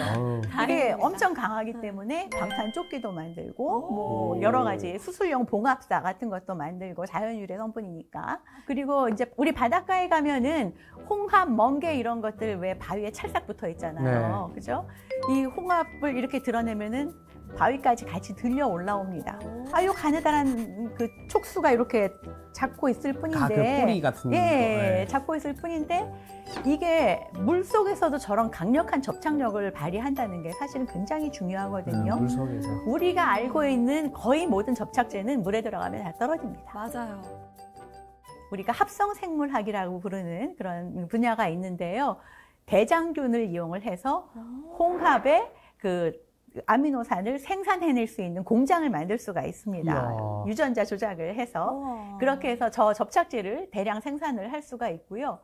[SPEAKER 4] 이게 엄청 강하기 때문에 방탄조끼도 만들고 뭐 여러 가지 수술용 봉합사 같은 것도 만들고 자연유래 성분이니까. 그리고 이제 우리 바닷가에 가면은 홍합, 멍게 이런 것들 왜 바위에 찰싹 붙어 있잖아요. 그죠? 이 홍합을 이렇게 드러내면은 바위까지 같이 들려 올라옵니다. 아유 가느다란 그 촉수가 이렇게 잡고 있을 뿐인데,
[SPEAKER 2] 그 뿌리 같은 거.
[SPEAKER 4] 예,
[SPEAKER 2] 네.
[SPEAKER 4] 잡고 있을 뿐인데 이게 물 속에서도 저런 강력한 접착력을 발휘한다는 게 사실은 굉장히 중요하거든요.
[SPEAKER 2] 물 속에서.
[SPEAKER 4] 우리가 알고 있는 거의 모든 접착제는 물에 들어가면 다 떨어집니다.
[SPEAKER 1] 맞아요.
[SPEAKER 4] 우리가 합성생물학이라고 부르는 그런 분야가 있는데요. 대장균을 이용을 해서 홍합의 그 아미노산을 생산해낼 수 있는 공장을 만들 수가 있습니다.
[SPEAKER 2] 이야.
[SPEAKER 4] 유전자 조작을 해서
[SPEAKER 1] 우와.
[SPEAKER 4] 그렇게 해서 저 접착제를 대량 생산을 할 수가 있고요.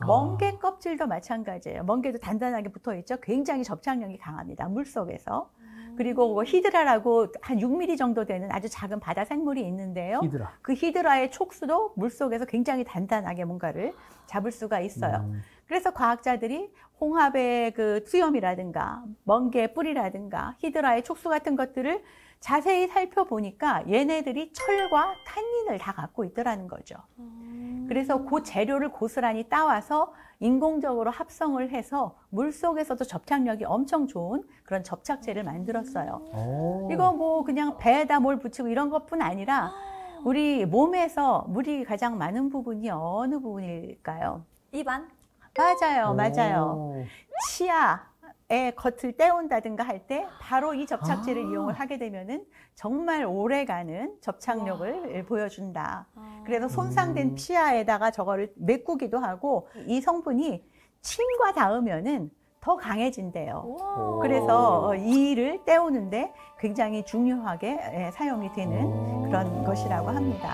[SPEAKER 4] 멍게 껍질도 마찬가지예요. 멍게도 단단하게 붙어 있죠. 굉장히 접착력이 강합니다. 물 속에서. 그리고 히드라라고 한 6mm 정도 되는 아주 작은 바다 생물이 있는데요.
[SPEAKER 2] 히드라.
[SPEAKER 4] 그 히드라의 촉수도 물 속에서 굉장히 단단하게 뭔가를 잡을 수가 있어요. 그래서 과학자들이 홍합의 그 수염이라든가 멍게의 뿌리라든가 히드라의 촉수 같은 것들을 자세히 살펴보니까 얘네들이 철과 탄닌을 다 갖고 있더라는 거죠. 그래서 그 재료를 고스란히 따와서 인공적으로 합성을 해서 물속에서도 접착력이 엄청 좋은 그런 접착제를 만들었어요. 이거 뭐 그냥 배에다 뭘 붙이고 이런 것뿐 아니라 우리 몸에서 물이 가장 많은 부분이 어느 부분일까요?
[SPEAKER 1] 입안?
[SPEAKER 4] 맞아요, 맞아요. 치아의 겉을 떼온다든가 할 때 바로 이 접착제를 이용을 하게 되면은 정말 오래가는 접착력을 보여준다. 그래서 손상된 치아에다가 저거를 메꾸기도 하고 이 성분이 침과 닿으면은 더 강해진대요. 그래서 이를 떼우는데 굉장히 중요하게 사용이 되는 그런 것이라고 합니다.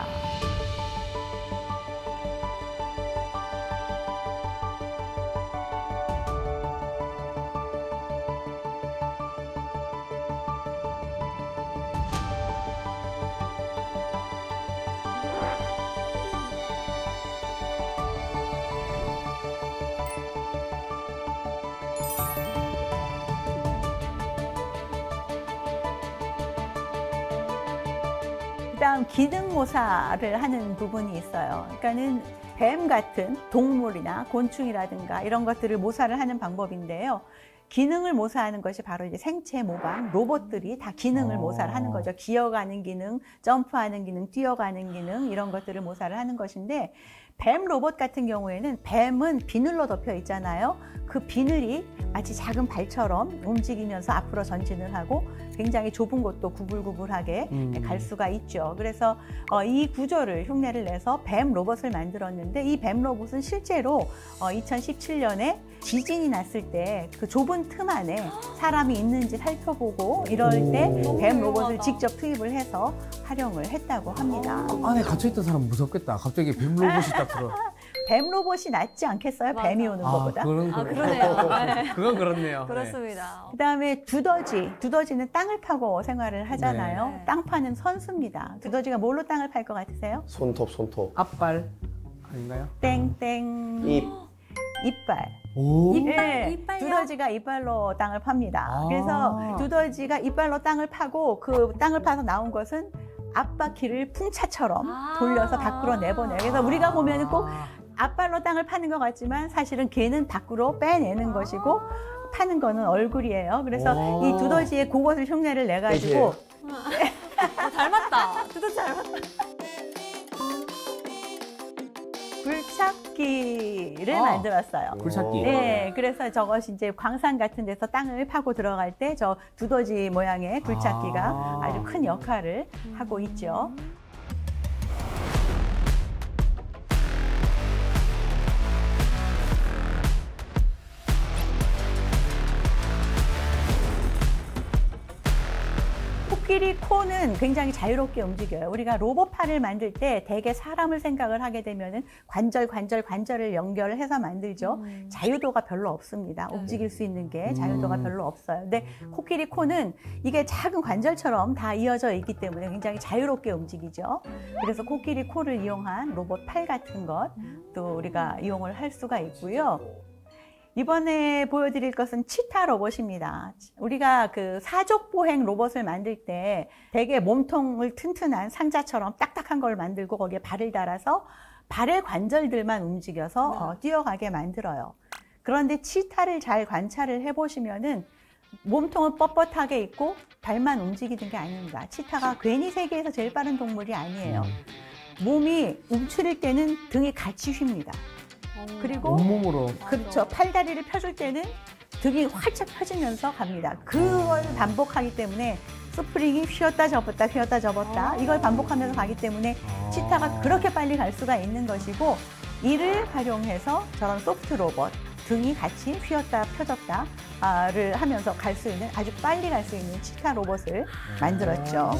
[SPEAKER 4] 그다음 기능모사를 하는 부분이 있어요. 그러니까는 뱀 같은 동물이나 곤충이라든가 이런 것들을 모사를 하는 방법인데요. 기능을 모사하는 것이 바로 이제 생체 모방 로봇들이 다 기능을 모사를 하는 거죠. 기어가는 기능, 점프하는 기능, 뛰어가는 기능 이런 것들을 모사를 하는 것인데 뱀 로봇 같은 경우에는 뱀은 비늘로 덮여 있잖아요. 그 비늘이 마치 작은 발처럼 움직이면서 앞으로 전진을 하고 굉장히 좁은 곳도 구불구불하게 갈 수가 있죠. 그래서 이 구조를 흉내를 내서 뱀 로봇을 만들었는데 이 뱀 로봇은 실제로 2017년에 지진이 났을 때 그 좁은 틈 안에 사람이 있는지 살펴보고 이럴 때 뱀 로봇을 직접 투입을 해서 활용을 했다고 합니다.
[SPEAKER 2] 안에 갇혀있던 사람 무섭겠다. 갑자기 뱀 로봇이 딱 들어.
[SPEAKER 4] 뱀 로봇이 낫지 않겠어요?
[SPEAKER 1] 맞아.
[SPEAKER 4] 뱀이 오는 것보다.
[SPEAKER 1] 그러네요. 네.
[SPEAKER 2] 그건 그렇네요.
[SPEAKER 1] 그렇습니다.
[SPEAKER 4] 그다음에 두더지는 땅을 파고 생활을 하잖아요.
[SPEAKER 1] 네.
[SPEAKER 4] 땅 파는 선수입니다. 두더지가 뭘로 땅을 팔 것 같으세요?
[SPEAKER 3] 손톱.
[SPEAKER 2] 앞발 아닌가요?
[SPEAKER 4] 땡땡. 이빨.
[SPEAKER 2] 오.
[SPEAKER 4] 네,
[SPEAKER 1] 이빨요?
[SPEAKER 4] 두더지가 이빨로 땅을 팝니다.
[SPEAKER 2] 아.
[SPEAKER 4] 그래서 두더지가 이빨로 땅을 파고 그 땅을 파서 나온 것은 앞바퀴를 풍차처럼 돌려서 밖으로 내보내요. 그래서 우리가 보면 꼭 앞발로 땅을 파는 것 같지만 사실은 걔는 밖으로 빼내는 것이고 파는 거는 얼굴이에요. 그래서
[SPEAKER 2] 오.
[SPEAKER 4] 이 두더지의 그것을 흉내를 내가지고
[SPEAKER 1] 닮았다. 두더지 닮았다.
[SPEAKER 4] 굴착기를 만들었어요.
[SPEAKER 2] 굴착기.
[SPEAKER 4] 네, 그래서 저것이 이제 광산 같은 데서 땅을 파고 들어갈 때 저 두더지 모양의 굴착기가 아주 큰 역할을 하고 있죠. 코끼리 코는 굉장히 자유롭게 움직여요. 우리가 로봇팔을 만들 때 대개 사람을 생각을 하게 되면은 관절을 연결해서 만들죠. 자유도가 별로 없습니다. 움직일 수 있는 게 자유도가 별로 없어요. 근데 코끼리 코는 이게 작은 관절처럼 다 이어져 있기 때문에 굉장히 자유롭게 움직이죠. 그래서 코끼리 코를 이용한 로봇팔 같은 것도 우리가 이용을 할 수가 있고요. 이번에 보여드릴 것은 치타 로봇입니다. 우리가 그 사족보행 로봇을 만들 때 되게 몸통을 튼튼한 상자처럼 딱딱한 걸 만들고 거기에 발을 달아서 발의 관절들만 움직여서 뛰어가게 만들어요. 그런데 치타를 잘 관찰을 해보시면은 몸통은 뻣뻣하게 있고 발만 움직이는 게 아닙니다. 치타가 괜히 세계에서 제일 빠른 동물이 아니에요. 몸이 움츠릴 때는 등이 같이 휩니다. 그리고
[SPEAKER 2] 온몸으로.
[SPEAKER 4] 그렇죠. 팔다리를 펴줄 때는 등이 활짝 펴지면서 갑니다. 그걸 반복하기 때문에 스프링이 휘었다 접었다 이걸 반복하면서 가기 때문에 치타가 그렇게 빨리 갈 수가 있는 것이고 이를 활용해서 저런 소프트 로봇 등이 같이 휘었다 펴졌다를 하면서 갈 수 있는 아주 빨리 갈 수 있는 치타 로봇을 만들었죠.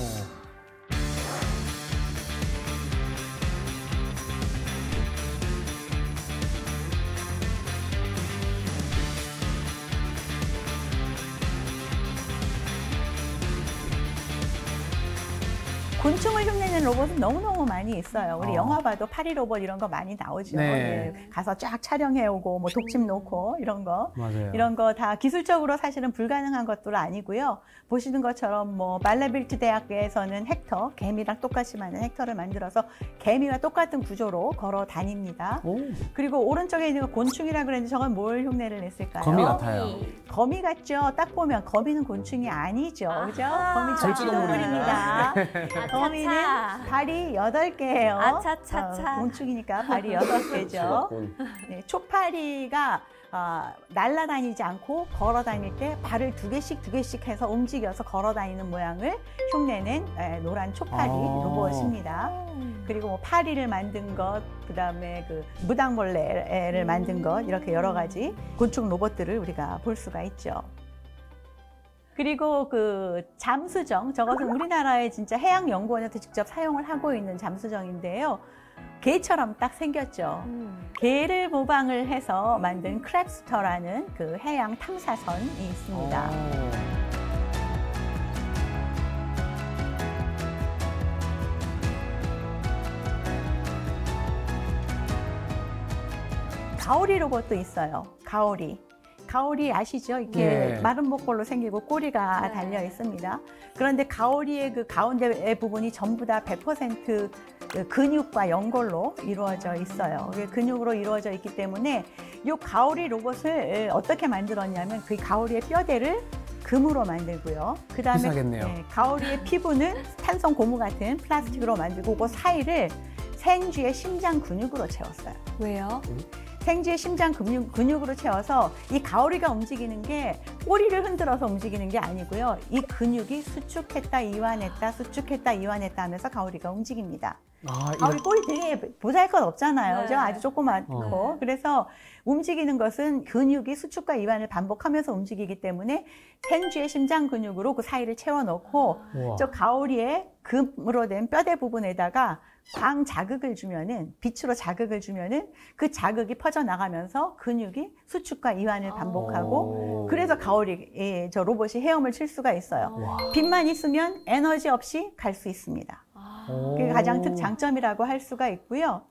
[SPEAKER 4] 곤충을 흉내내는 로봇은 너무너무 많이 있어요. 우리 영화 봐도 파리 로봇 이런 거 많이 나오죠.
[SPEAKER 2] 네.
[SPEAKER 4] 예, 가서 쫙 촬영해오고 뭐 독침 놓고 이런 거.
[SPEAKER 2] 맞아요.
[SPEAKER 4] 이런 거 다 기술적으로 사실은 불가능한 것도 아니고요. 보시는 것처럼 뭐 말레빌트 대학에서는 헥터, 개미랑 똑같이 많은 헥터를 만들어서 개미와 똑같은 구조로 걸어 다닙니다.
[SPEAKER 2] 오.
[SPEAKER 4] 그리고 오른쪽에 있는 거 곤충이라 그랬는데 저건 뭘 흉내를 냈을까요?
[SPEAKER 2] 거미 같아요.
[SPEAKER 4] 거미 같죠? 딱 보면 거미는 곤충이 아니죠. 그죠? 거미
[SPEAKER 2] 절지동물입니다.
[SPEAKER 4] 절지동물입니다. 거미는 발이 8개예요.
[SPEAKER 1] 아차차차.
[SPEAKER 4] 곤충이니까 발이 8개죠. 네, 초파리가 날아다니지 않고 걸어 다닐 때 발을 두 개씩 해서 움직여서 걸어 다니는 모양을 흉내낸 노란 초파리 로봇입니다. 그리고 뭐 파리를 만든 것, 그 다음에 그 무당벌레를 만든 것, 이렇게 여러 가지 곤충 로봇들을 우리가 볼 수가 있죠. 그리고 그 잠수정, 저것은 우리나라의 진짜 해양연구원에서 직접 사용을 하고 있는 잠수정인데요. 개처럼 딱 생겼죠. 개를 모방을 해서 만든 크랩스터라는 그 해양 탐사선이 있습니다. 가오리 로봇도 있어요. 가오리 가오리 아시죠? 이렇게
[SPEAKER 2] 예.
[SPEAKER 4] 마른 목걸로 생기고 꼬리가
[SPEAKER 1] 네.
[SPEAKER 4] 달려 있습니다. 그런데 가오리의 그 가운데 부분이 전부 다 100% 근육과 연골로 이루어져 있어요. 이게 근육으로 이루어져 있기 때문에 이 가오리 로봇을 어떻게 만들었냐면 그 가오리의 뼈대를 금으로 만들고요. 그다음에
[SPEAKER 2] 비싸겠네요.
[SPEAKER 4] 가오리의 피부는 탄성 고무 같은 플라스틱으로 만들고 그 사이를 생쥐의 심장 근육으로 채웠어요.
[SPEAKER 1] 왜요?
[SPEAKER 4] 생쥐의 심장 근육으로 채워서 이 가오리가 움직이는 게 꼬리를 흔들어서 움직이는 게 아니고요. 이 근육이 수축했다 이완했다 수축했다 이완했다 하면서 가오리가 움직입니다. 가오리 꼬리 되게 보잘것 없잖아요.
[SPEAKER 1] 네.
[SPEAKER 4] 그죠? 아주 조그맣고. 그래서 움직이는 것은 근육이 수축과 이완을 반복하면서 움직이기 때문에 생쥐의 심장 근육으로 그 사이를 채워넣고
[SPEAKER 2] 우와.
[SPEAKER 4] 저 가오리의 금으로 된 뼈대 부분에다가 광 자극을 주면은 빛으로 자극을 주면은 그 자극이 퍼져나가면서 근육이 수축과 이완을 반복하고
[SPEAKER 2] 오.
[SPEAKER 4] 그래서 가오리 저 로봇이 헤엄을 칠 수가 있어요.
[SPEAKER 2] 와.
[SPEAKER 4] 빛만 있으면 에너지 없이 갈 수 있습니다. 그게 가장 장점이라고 할 수가 있고요.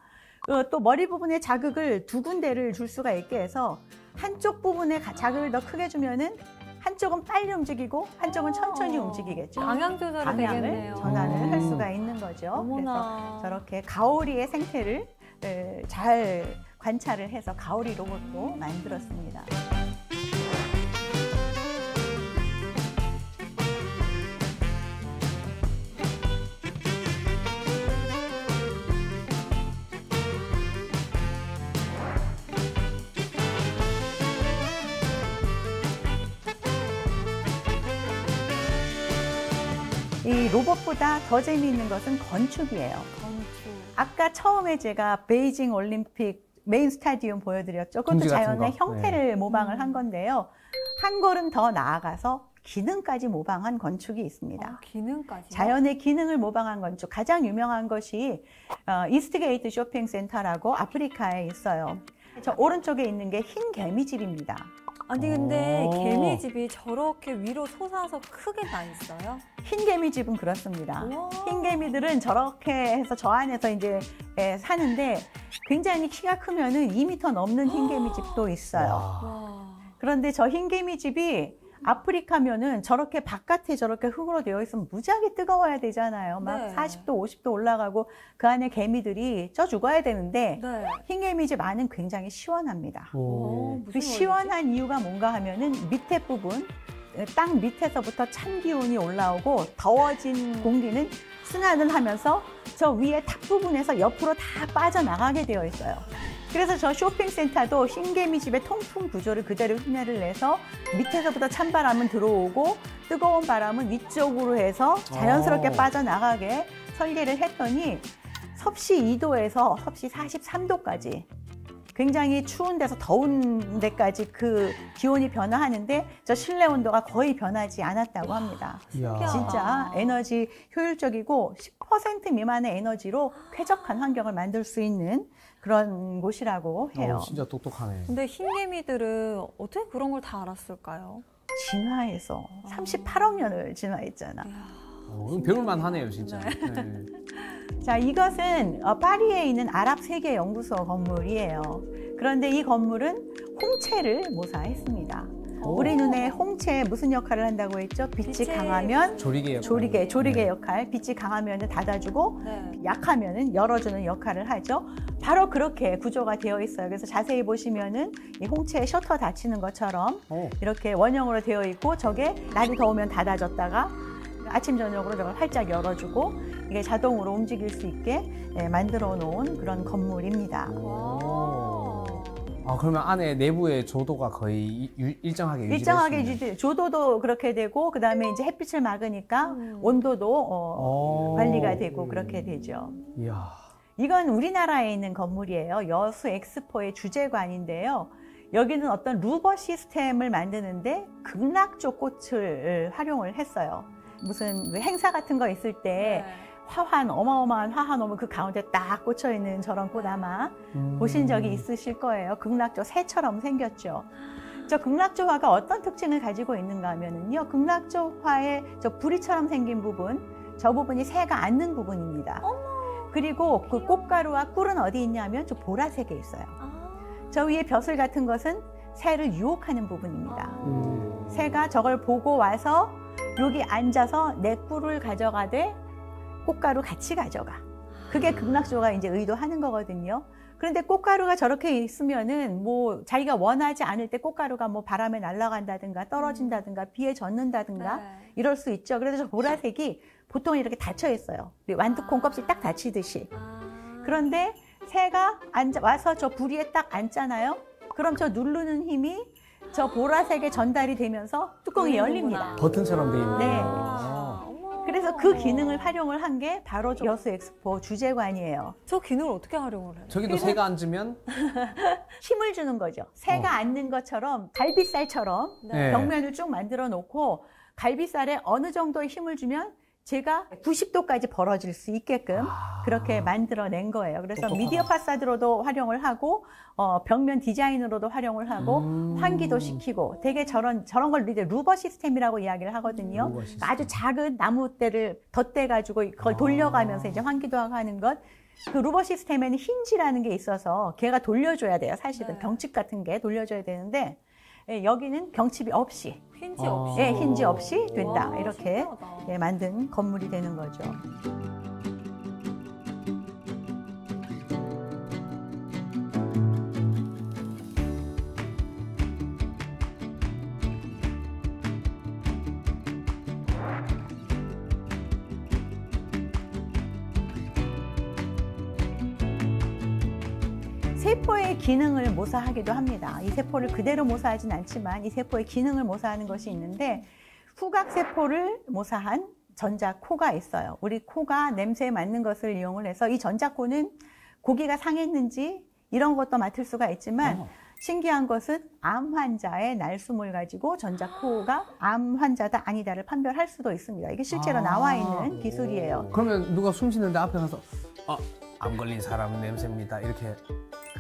[SPEAKER 4] 또 머리 부분에 자극을 두 군데를 줄 수가 있게 해서 한쪽 부분에 자극을 더 크게 주면은 한쪽은 빨리 움직이고 한쪽은 천천히 움직이겠죠.
[SPEAKER 1] 방향 조절이
[SPEAKER 4] 방향을
[SPEAKER 1] 되겠네요.
[SPEAKER 4] 전환을 할 수가 있는 거죠.
[SPEAKER 1] 어머나.
[SPEAKER 4] 그래서 저렇게 가오리의 생태를 잘 관찰을 해서 가오리 로봇도 만들었습니다. 이 로봇보다 더 재미있는 것은 건축이에요.
[SPEAKER 1] 건축.
[SPEAKER 4] 아까 처음에 제가 베이징 올림픽 메인 스타디움 보여드렸죠. 그것도
[SPEAKER 2] 둥지 같은
[SPEAKER 4] 자연의
[SPEAKER 2] 거.
[SPEAKER 4] 형태를 모방을 한 건데요. 한 걸음 더 나아가서 기능까지 모방한 건축이 있습니다.
[SPEAKER 1] 기능까지.
[SPEAKER 4] 자연의 기능을 모방한 건축. 가장 유명한 것이 이스트게이트 쇼핑센터라고 아프리카에 있어요. 저 오른쪽에 있는 게 흰 개미집입니다.
[SPEAKER 1] 아니 근데
[SPEAKER 2] 오.
[SPEAKER 1] 개미집이 저렇게 위로 솟아서 크게 나 있어요?
[SPEAKER 4] 흰 개미집은 그렇습니다.
[SPEAKER 1] 우와.
[SPEAKER 4] 흰 개미들은 저렇게 해서 저 안에서 이제 사는데 굉장히 키가 크면은 2m 넘는 흰 개미집도 있어요.
[SPEAKER 2] 와.
[SPEAKER 1] 와.
[SPEAKER 4] 그런데 저 흰 개미집이 아프리카면은 저렇게 바깥에 저렇게 흙으로 되어 있으면 무지하게 뜨거워야 되잖아요. 막
[SPEAKER 1] 네.
[SPEAKER 4] 40도, 50도 올라가고 그 안에 개미들이 쪄 죽어야 되는데
[SPEAKER 1] 네.
[SPEAKER 4] 흰 개미집 안은 굉장히 시원합니다.
[SPEAKER 2] 오.
[SPEAKER 1] 무슨
[SPEAKER 4] 그 시원한 이유가 뭔가 하면은 밑에 부분, 땅 밑에서부터 찬 기운이 올라오고 더워진 공기는 순환을 하면서 저 위에 탑 부분에서 옆으로 다 빠져나가게 되어 있어요. 그래서 저 쇼핑센터도 흰개미집의 통풍 구조를 그대로 흉내를 내서 밑에서부터 찬바람은 들어오고 뜨거운 바람은 위쪽으로 해서 자연스럽게 빠져나가게 설계를 했더니 섭씨 2도에서 섭씨 43도까지 굉장히 추운 데서 더운 데까지 그 기온이 변화하는데 저 실내 온도가 거의 변하지 않았다고 합니다.
[SPEAKER 2] 이야.
[SPEAKER 4] 진짜 에너지 효율적이고 10% 미만의 에너지로 쾌적한 환경을 만들 수 있는 그런 곳이라고 해요.
[SPEAKER 2] 진짜 똑똑하네.
[SPEAKER 1] 근데 흰개미들은 어떻게 그런 걸 다 알았을까요?
[SPEAKER 4] 진화해서 38억 년을 진화했잖아.
[SPEAKER 2] 배울만 하네요, 진짜.
[SPEAKER 1] 네.
[SPEAKER 2] 네.
[SPEAKER 4] 자, 이것은 파리에 있는 아랍 세계연구소 건물이에요. 그런데 이 건물은 홍채를 모사했습니다. 우리 눈에 홍채 무슨 역할을 한다고 했죠? 빛이
[SPEAKER 1] 빛의
[SPEAKER 4] 강하면
[SPEAKER 2] 조리개 역할.
[SPEAKER 4] 조리개
[SPEAKER 2] 네.
[SPEAKER 4] 역할, 빛이 강하면 닫아주고
[SPEAKER 1] 네.
[SPEAKER 4] 약하면은 열어주는 역할을 하죠. 바로 그렇게 구조가 되어 있어요. 그래서 자세히 보시면은 이 홍채의 셔터 닫히는 것처럼
[SPEAKER 2] 오.
[SPEAKER 4] 이렇게 원형으로 되어 있고 저게 날이 더우면 닫아줬다가 아침 저녁으로 저걸 활짝 열어주고 이게 자동으로 움직일 수 있게 만들어 놓은 그런 건물입니다.
[SPEAKER 1] 와.
[SPEAKER 2] 그러면 안에 내부의 조도가 거의 일정하게
[SPEAKER 4] 일정하게
[SPEAKER 2] 유지될 수
[SPEAKER 4] 조도도 그렇게 되고 그다음에 이제 햇빛을 막으니까 온도도 관리가 되고 그렇게 되죠.
[SPEAKER 2] 있는. 이야.
[SPEAKER 4] 이건 우리나라에 있는 건물이에요. 여수 엑스포의 주재관인데요. 여기는 어떤 루버 시스템을 만드는데 극락조 꽃을 활용을 했어요. 무슨 행사 같은 거 있을 때 화환, 어마어마한 화환 오면 그 가운데 딱 꽂혀 있는 저런 꽃 아마 보신 적이 있으실 거예요. 극락조 새처럼 생겼죠. 저 극락조화가 어떤 특징을 가지고 있는가 하면은요. 극락조화의 저 부리처럼 생긴 부분, 저 부분이 새가 앉는 부분입니다. 그리고 그 꽃가루와 꿀은 어디 있냐면 저 보라색에 있어요. 저 위에 벼슬 같은 것은 새를 유혹하는 부분입니다. 새가 저걸 보고 와서 여기 앉아서 내 꿀을 가져가되 꽃가루 같이 가져가. 그게 극락조가 이제 의도하는 거거든요. 그런데 꽃가루가 저렇게 있으면은 뭐 자기가 원하지 않을 때 꽃가루가 뭐 바람에 날아간다든가 떨어진다든가 비에 젖는다든가
[SPEAKER 1] 네.
[SPEAKER 4] 이럴 수 있죠. 그래서 저 보라색이 보통 이렇게 닫혀 있어요. 완두콩 껍질 딱 닫히듯이. 그런데 새가 와서 저 부리에 딱 앉잖아요. 그럼 저 누르는 힘이 저 보라색에 전달이 되면서 뚜껑이 열립니다.
[SPEAKER 2] 버튼처럼 돼 있는.
[SPEAKER 4] 네.
[SPEAKER 1] 어머.
[SPEAKER 4] 그래서 그 기능을 활용을 한 게 바로 여수 엑스포 주제관이에요.
[SPEAKER 1] 저 기능을 어떻게 활용을 해요?
[SPEAKER 2] 저기도 새가 앉으면
[SPEAKER 4] 힘을 주는 거죠. 새가 앉는 것처럼 갈비살처럼
[SPEAKER 1] 네.
[SPEAKER 4] 벽면을 쭉 만들어 놓고 갈비살에 어느 정도의 힘을 주면 제가 90도까지 벌어질 수 있게끔 그렇게 만들어낸 거예요. 그래서
[SPEAKER 2] 똑똑하다.
[SPEAKER 4] 미디어 파사드로도 활용을 하고 벽면 디자인으로도 활용을 하고 환기도 시키고 되게 저런 걸 이제 루버 시스템이라고 이야기를 하거든요.
[SPEAKER 2] 루버 시스템.
[SPEAKER 4] 아주 작은 나무대를 덧대가지고 그걸 돌려가면서 이제 환기도 하고 하는 것. 그 루버 시스템에는 힌지라는 게 있어서 걔가 돌려줘야 돼요. 사실은
[SPEAKER 1] 네.
[SPEAKER 4] 경칩 같은 게 돌려줘야 되는데 여기는 경칩이 없이
[SPEAKER 1] 힌지 없이.
[SPEAKER 4] 예, 힌지 없이 된다.
[SPEAKER 1] 와,
[SPEAKER 4] 이렇게
[SPEAKER 1] 신기하다.
[SPEAKER 4] 예, 만든 건물이 되는 거죠. 세포의 기능을 모사하기도 합니다. 이 세포를 그대로 모사하진 않지만 이 세포의 기능을 모사하는 것이 있는데 후각세포를 모사한 전자코가 있어요. 우리 코가 냄새에 맡는 것을 이용을 해서 이 전자코는 고기가 상했는지 이런 것도 맡을 수가 있지만 신기한 것은 암 환자의 날숨을 가지고 전자코가 암 환자다 아니다를 판별할 수도 있습니다. 이게 실제로 나와 있는 기술이에요.
[SPEAKER 2] 그러면 누가 숨 쉬는데 앞에 가서 암 걸린 사람 냄새입니다. 이렇게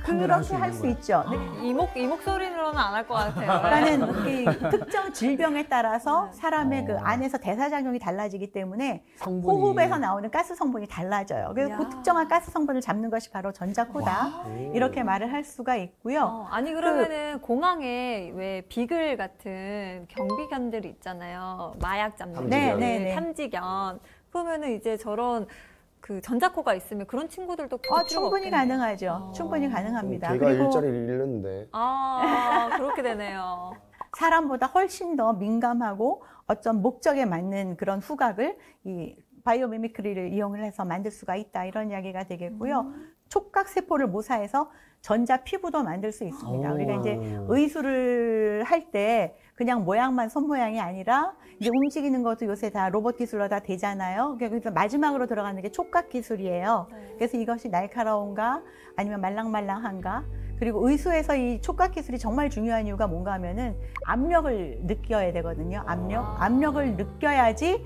[SPEAKER 2] 판별할
[SPEAKER 4] 그렇게 할 수
[SPEAKER 2] 있는 거예요.
[SPEAKER 4] 있죠.
[SPEAKER 1] 이 목소리로는 안 할 것 같아요.
[SPEAKER 4] 그러니까 이 특정 질병에 따라서 사람의 그 안에서 대사작용이 달라지기 때문에
[SPEAKER 2] 성분이.
[SPEAKER 4] 호흡에서 나오는 가스 성분이 달라져요. 그래서
[SPEAKER 1] 이야.
[SPEAKER 4] 그 특정한 가스 성분을 잡는 것이 바로 전자코다. 이렇게 말을 할 수가 있고요.
[SPEAKER 1] 아니 그러면은 공항에 왜 비글 같은 경비견들이 있잖아요. 마약 잡는
[SPEAKER 3] 네,
[SPEAKER 4] 네, 네.
[SPEAKER 1] 탐지견. 그러면은 이제 저런 그 전자코가 있으면 그런 친구들도 부를 필요가
[SPEAKER 4] 충분히
[SPEAKER 1] 없겠네요.
[SPEAKER 4] 가능하죠. 충분히 가능합니다.
[SPEAKER 3] 걔가
[SPEAKER 4] 그리고
[SPEAKER 3] 일자리를 잃는데
[SPEAKER 1] 그렇게 되네요.
[SPEAKER 4] 사람보다 훨씬 더 민감하고 어떤 목적에 맞는 그런 후각을 이 바이오미미크리를 이용을 해서 만들 수가 있다. 이런 이야기가 되겠고요. 촉각 세포를 모사해서 전자 피부도 만들 수 있습니다. 우리가 이제 의술을 할 때 그냥 모양만 손 모양이 아니라 이제 움직이는 것도 요새 다 로봇 기술로 다 되잖아요. 그래서 마지막으로 들어가는 게 촉각 기술이에요. 그래서 이것이 날카로운가 아니면 말랑말랑한가. 그리고 의수에서 이 촉각 기술이 정말 중요한 이유가 뭔가 하면은 압력을 느껴야 되거든요. 압력을 느껴야지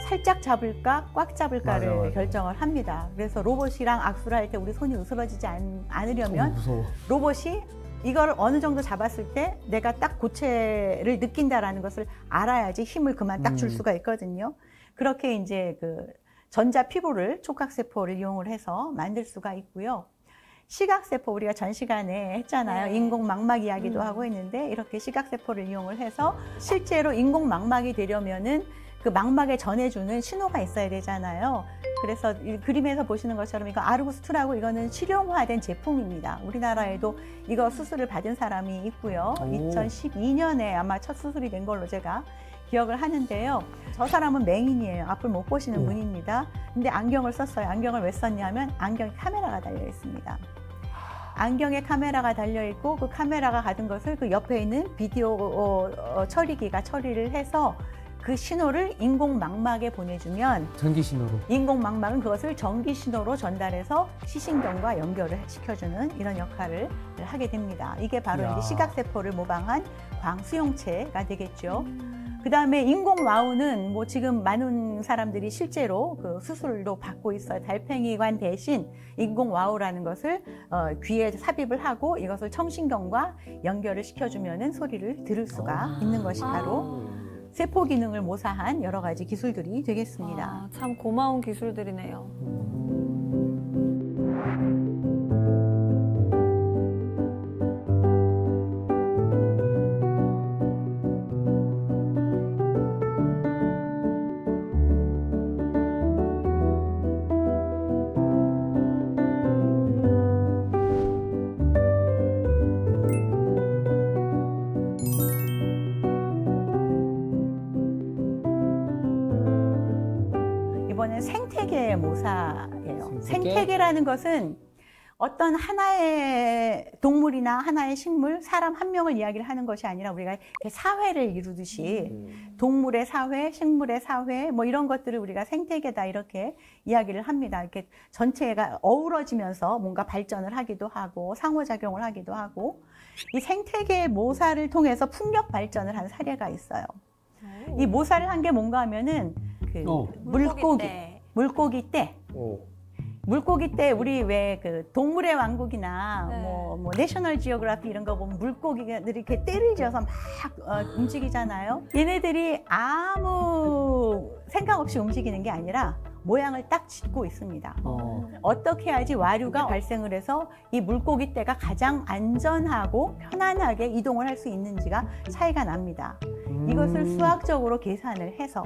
[SPEAKER 4] 살짝 잡을까 꽉 잡을까를
[SPEAKER 2] 맞아.
[SPEAKER 4] 결정을 합니다. 그래서 로봇이랑 악수를 할 때 우리 손이 으스러지지 않으려면
[SPEAKER 2] 무서워.
[SPEAKER 4] 로봇이 이걸 어느 정도 잡았을 때 내가 딱 고체를 느낀다라는 것을 알아야지 힘을 그만 딱 줄 수가 있거든요. 그렇게 이제 그 전자 피부를 촉각세포를 이용을 해서 만들 수가 있고요. 시각세포 우리가 전 시간에 했잖아요.
[SPEAKER 1] 네.
[SPEAKER 4] 인공망막 이야기도 하고 있는데 이렇게 시각세포를 이용을 해서 실제로 인공망막이 되려면은 그 망막에 전해주는 신호가 있어야 되잖아요. 그래서 이 그림에서 보시는 것처럼 이거 아르구스2라고 이거는 실용화된 제품입니다. 우리나라에도 이거 수술을 받은 사람이 있고요. 2012년에 아마 첫 수술이 된 걸로 제가 기억을 하는데요. 저 사람은 맹인이에요. 앞을 못 보시는 분입니다. 근데 안경을 썼어요. 안경을 왜 썼냐면 안경에 카메라가 달려 있습니다. 안경에 카메라가 달려있고 그 카메라가 가진 것을 그 옆에 있는 비디오 처리기가 처리를 해서 그 신호를 인공망막에 보내주면
[SPEAKER 2] 전기 신호로.
[SPEAKER 4] 인공망막은 그것을 전기 신호로 전달해서 시신경과 연결을 시켜주는 이런 역할을 하게 됩니다. 이게 바로
[SPEAKER 2] 이야.
[SPEAKER 4] 이제 시각세포를 모방한 광수용체가 되겠죠. 그 다음에 인공와우는 뭐 지금 많은 사람들이 실제로 그 수술도 받고 있어요. 달팽이관 대신 인공와우라는 것을 귀에 삽입을 하고 이것을 청신경과 연결을 시켜주면은 소리를 들을 수가 있는 것이 바로 세포 기능을 모사한 여러 가지 기술들이 되겠습니다.
[SPEAKER 1] 참 고마운 기술들이네요.
[SPEAKER 4] 이번엔 생태계 모사예요.
[SPEAKER 2] 생태계?
[SPEAKER 4] 생태계라는 것은 어떤 하나의 동물이나 하나의 식물, 사람 한 명을 이야기를 하는 것이 아니라 우리가 사회를 이루듯이 동물의 사회, 식물의 사회, 뭐 이런 것들을 우리가 생태계다 이렇게 이야기를 합니다. 이렇게 전체가 어우러지면서 뭔가 발전을 하기도 하고 상호작용을 하기도 하고 이 생태계 모사를 통해서 풍력 발전을 한 사례가 있어요. 이 모사를 한 게 뭔가 하면은 그 물고기 떼. 물고기 떼 우리 왜 그 동물의 왕국이나
[SPEAKER 1] 네.
[SPEAKER 4] 뭐 내셔널 지오그래피 이런 거 보면 물고기들이 이렇게 떼를 지어서 막 움직이잖아요. 얘네들이 아무 생각 없이 움직이는 게 아니라 모양을 딱 짓고 있습니다. 어떻게 해야지 와류가 발생을 해서 이 물고기 떼가 가장 안전하고 편안하게 이동을 할 수 있는지가 차이가 납니다. 이것을 수학적으로 계산을 해서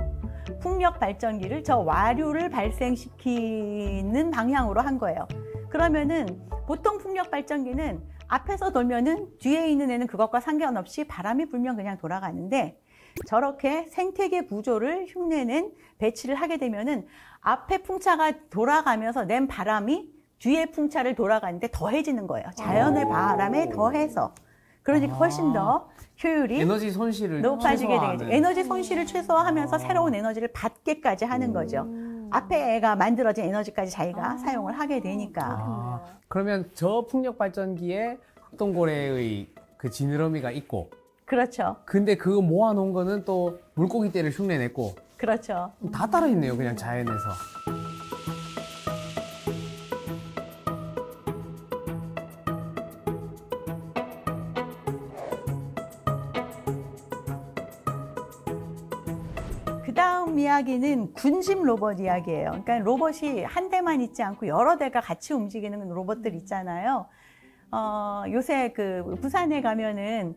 [SPEAKER 4] 풍력 발전기를 저 와류를 발생시키는 방향으로 한 거예요. 그러면은 보통 풍력 발전기는 앞에서 돌면은 뒤에 있는 애는 그것과 상관없이 바람이 불면 그냥 돌아가는데 저렇게 생태계 구조를 흉내낸 배치를 하게 되면은 앞에 풍차가 돌아가면서 낸 바람이 뒤에 풍차를 돌아가는데 더해지는 거예요. 자연의 바람에 더해서. 그러니까 훨씬 더 효율이
[SPEAKER 2] 에너지 손실을
[SPEAKER 4] 높아지게
[SPEAKER 2] 최소화하는.
[SPEAKER 4] 되겠죠. 에너지 손실을 최소화하면서 새로운 에너지를 받게까지 하는 거죠. 앞에 애가 만들어진 에너지까지 자기가 사용을 하게 되니까.
[SPEAKER 2] 그러면 저 풍력 발전기에 흑동고래의 그 지느러미가 있고,
[SPEAKER 4] 그렇죠.
[SPEAKER 2] 근데 그거 모아놓은 거는 또 물고기 떼를 흉내냈고,
[SPEAKER 4] 그렇죠.
[SPEAKER 2] 다 따라 있네요, 그냥 자연에서.
[SPEAKER 4] 그 다음 이야기는 군집 로봇 이야기예요. 그러니까 로봇이 한 대만 있지 않고 여러 대가 같이 움직이는 로봇들 있잖아요. 요새 그 부산에 가면은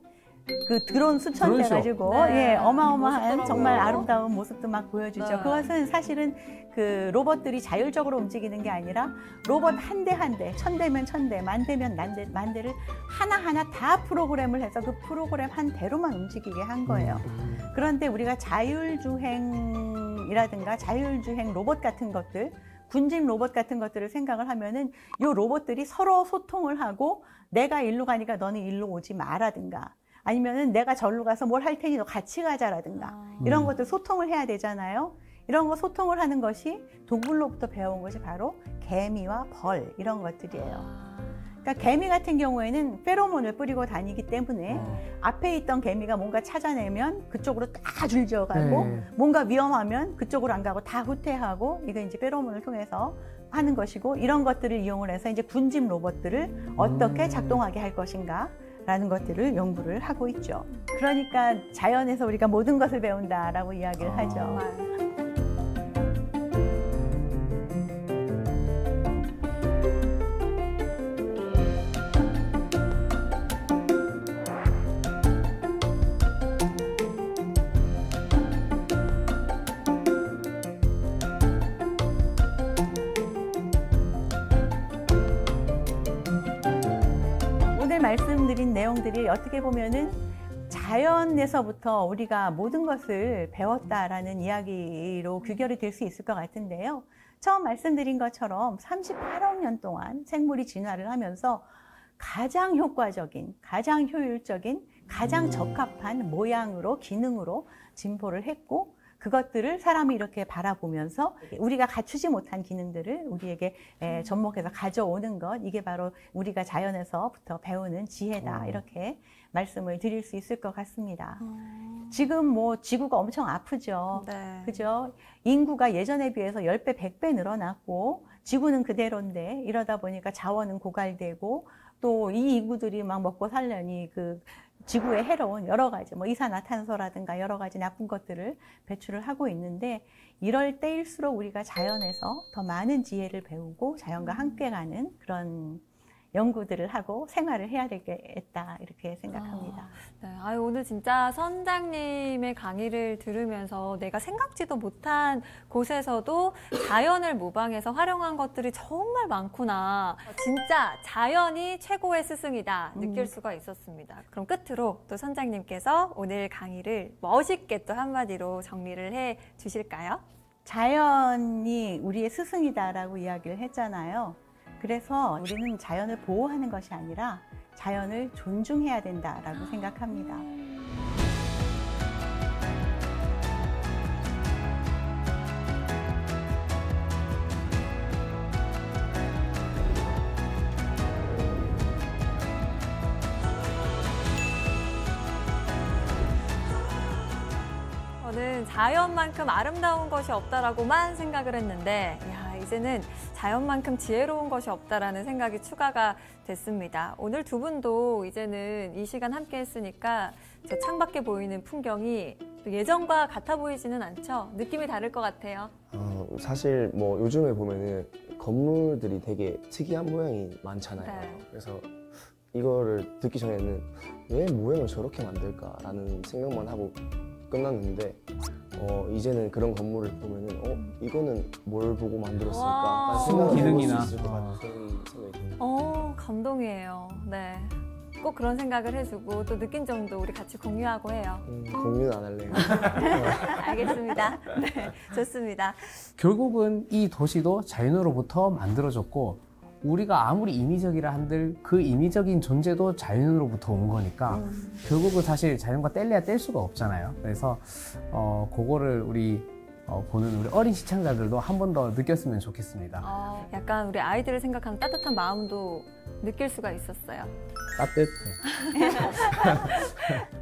[SPEAKER 4] 그 드론 수천 대
[SPEAKER 2] 드론쇼.
[SPEAKER 4] 가지고
[SPEAKER 1] 네.
[SPEAKER 4] 예, 어마어마한
[SPEAKER 1] 멋있더라고요.
[SPEAKER 4] 정말 아름다운 모습도 막 보여주죠.
[SPEAKER 1] 네.
[SPEAKER 4] 그것은 사실은 그 로봇들이 자율적으로 움직이는 게 아니라 로봇 한 대 한 대, 1000대면 1000대, 만 대면 만 대를 하나하나 다 프로그램을 해서 그 프로그램 한 대로만 움직이게 한 거예요. 그런데 우리가 자율주행이라든가 자율주행 로봇 같은 것들, 군집 로봇 같은 것들을 생각을 하면은 이 로봇들이 서로 소통을 하고 내가 일로 가니까 너는 일로 오지 마라든가 아니면은 내가 절로 가서 뭘 할 테니 너 같이 가자라든가 이런 것들 소통을 해야 되잖아요. 이런 거 소통을 하는 것이 동물로부터 배워온 것이 바로 개미와 벌 이런 것들이에요. 그러니까 개미 같은 경우에는 페로몬을 뿌리고 다니기 때문에 앞에 있던 개미가 뭔가 찾아내면 그쪽으로 딱 줄지어가고 뭔가 위험하면 그쪽으로 안 가고 다 후퇴하고 이거 이제 페로몬을 통해서 하는 것이고 이런 것들을 이용을 해서 이제 군집 로봇들을 어떻게 작동하게 할 것인가 라는 것들을 연구를 하고 있죠. 그러니까 자연에서 우리가 모든 것을 배운다라고 이야기를 하죠. 오늘 말씀드린 내용들이 어떻게 보면은 자연에서부터 우리가 모든 것을 배웠다라는 이야기로 귀결이 될 수 있을 것 같은데요. 처음 말씀드린 것처럼 38억 년 동안 생물이 진화를 하면서 가장 효과적인, 가장 효율적인, 가장 적합한 모양으로, 기능으로 진보를 했고 그것들을 사람이 이렇게 바라보면서 우리가 갖추지 못한 기능들을 우리에게 접목해서 가져오는 것, 이게 바로 우리가 자연에서부터 배우는 지혜다 이렇게 말씀을 드릴 수 있을 것 같습니다. 지금 뭐 지구가 엄청 아프죠.
[SPEAKER 1] 네.
[SPEAKER 4] 그죠? 인구가 예전에 비해서 10배, 100배 늘어났고 지구는 그대로인데 이러다 보니까 자원은 고갈되고 또 이 인구들이 막 먹고 살려니 그 지구에 해로운 여러 가지 뭐 이산화탄소라든가 여러 가지 나쁜 것들을 배출을 하고 있는데 이럴 때일수록 우리가 자연에서 더 많은 지혜를 배우고 자연과 함께 가는 그런 연구들을 하고 생활을 해야 되겠다 이렇게 생각합니다.
[SPEAKER 1] 네, 오늘 진짜 선장님의 강의를 들으면서 내가 생각지도 못한 곳에서도 자연을 모방해서 활용한 것들이 정말 많구나. 진짜 자연이 최고의 스승이다 느낄 수가 있었습니다. 그럼 끝으로 또 선장님께서 오늘 강의를 멋있게 또 한마디로 정리를 해 주실까요?
[SPEAKER 4] 자연이 우리의 스승이다라고 이야기를 했잖아요. 그래서 우리는 자연을 보호하는 것이 아니라 자연을 존중해야 된다라고 생각합니다.
[SPEAKER 1] 저는 자연만큼 아름다운 것이 없다라고만 생각을 했는데 이제는 자연만큼 지혜로운 것이 없다라는 생각이 추가가 됐습니다. 오늘 두 분도 이제는 이 시간 함께 했으니까 저 창밖에 보이는 풍경이 또 예전과 같아 보이지는 않죠? 느낌이 다를 것 같아요.
[SPEAKER 3] 사실 뭐 요즘에 보면은 건물들이 되게 특이한 모양이 많잖아요.
[SPEAKER 1] 네.
[SPEAKER 3] 그래서 이거를 듣기 전에는 왜 모양을 저렇게 만들까라는 생각만 하고 끝났는데 이제는 그런 건물을 보면은 이거는 뭘 보고 만들었을까 하는 생각을 해볼 수
[SPEAKER 2] 기능이나.
[SPEAKER 3] 있을 것 같은 생각이 듭니다.
[SPEAKER 1] 감동이에요. 네. 꼭 그런 생각을 해주고 또 느낀 점도 우리 같이 공유하고 해요.
[SPEAKER 3] 공유는 안 할래요.
[SPEAKER 1] 알겠습니다. 네, 좋습니다.
[SPEAKER 2] 결국은 이 도시도 자연으로부터 만들어졌고 우리가 아무리 인위적이라 한들 그 인위적인 존재도 자연으로부터 온 거니까 결국은 사실 자연과 뗄래야 뗄 수가 없잖아요. 그래서 그거를 우리 보는 우리 어린 시청자들도 한 번 더 느꼈으면 좋겠습니다.
[SPEAKER 1] 약간 우리 아이들을 생각하는 따뜻한 마음도 느낄 수가 있었어요.
[SPEAKER 2] 따뜻해.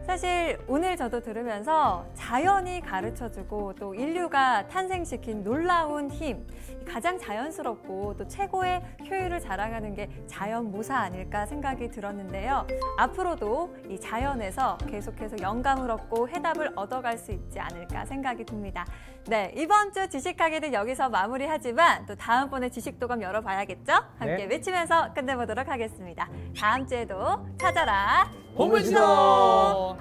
[SPEAKER 1] 사실 오늘 저도 들으면서 자연이 가르쳐주고 또 인류가 탄생시킨 놀라운 힘, 가장 자연스럽고 또 최고의 효율을 자랑하는 게 자연모사 아닐까 생각이 들었는데요. 앞으로도 이 자연에서 계속해서 영감을 얻고 해답을 얻어갈 수 있지 않을까 생각이 듭니다. 네, 이번 주 지식하기는 여기서 마무리하지만 또 다음번에 지식도감 열어봐야겠죠? 함께
[SPEAKER 2] 네.
[SPEAKER 1] 외치면서 끝내보도록 하겠습니다. 다음 주에도 찾아라
[SPEAKER 2] 보물지도!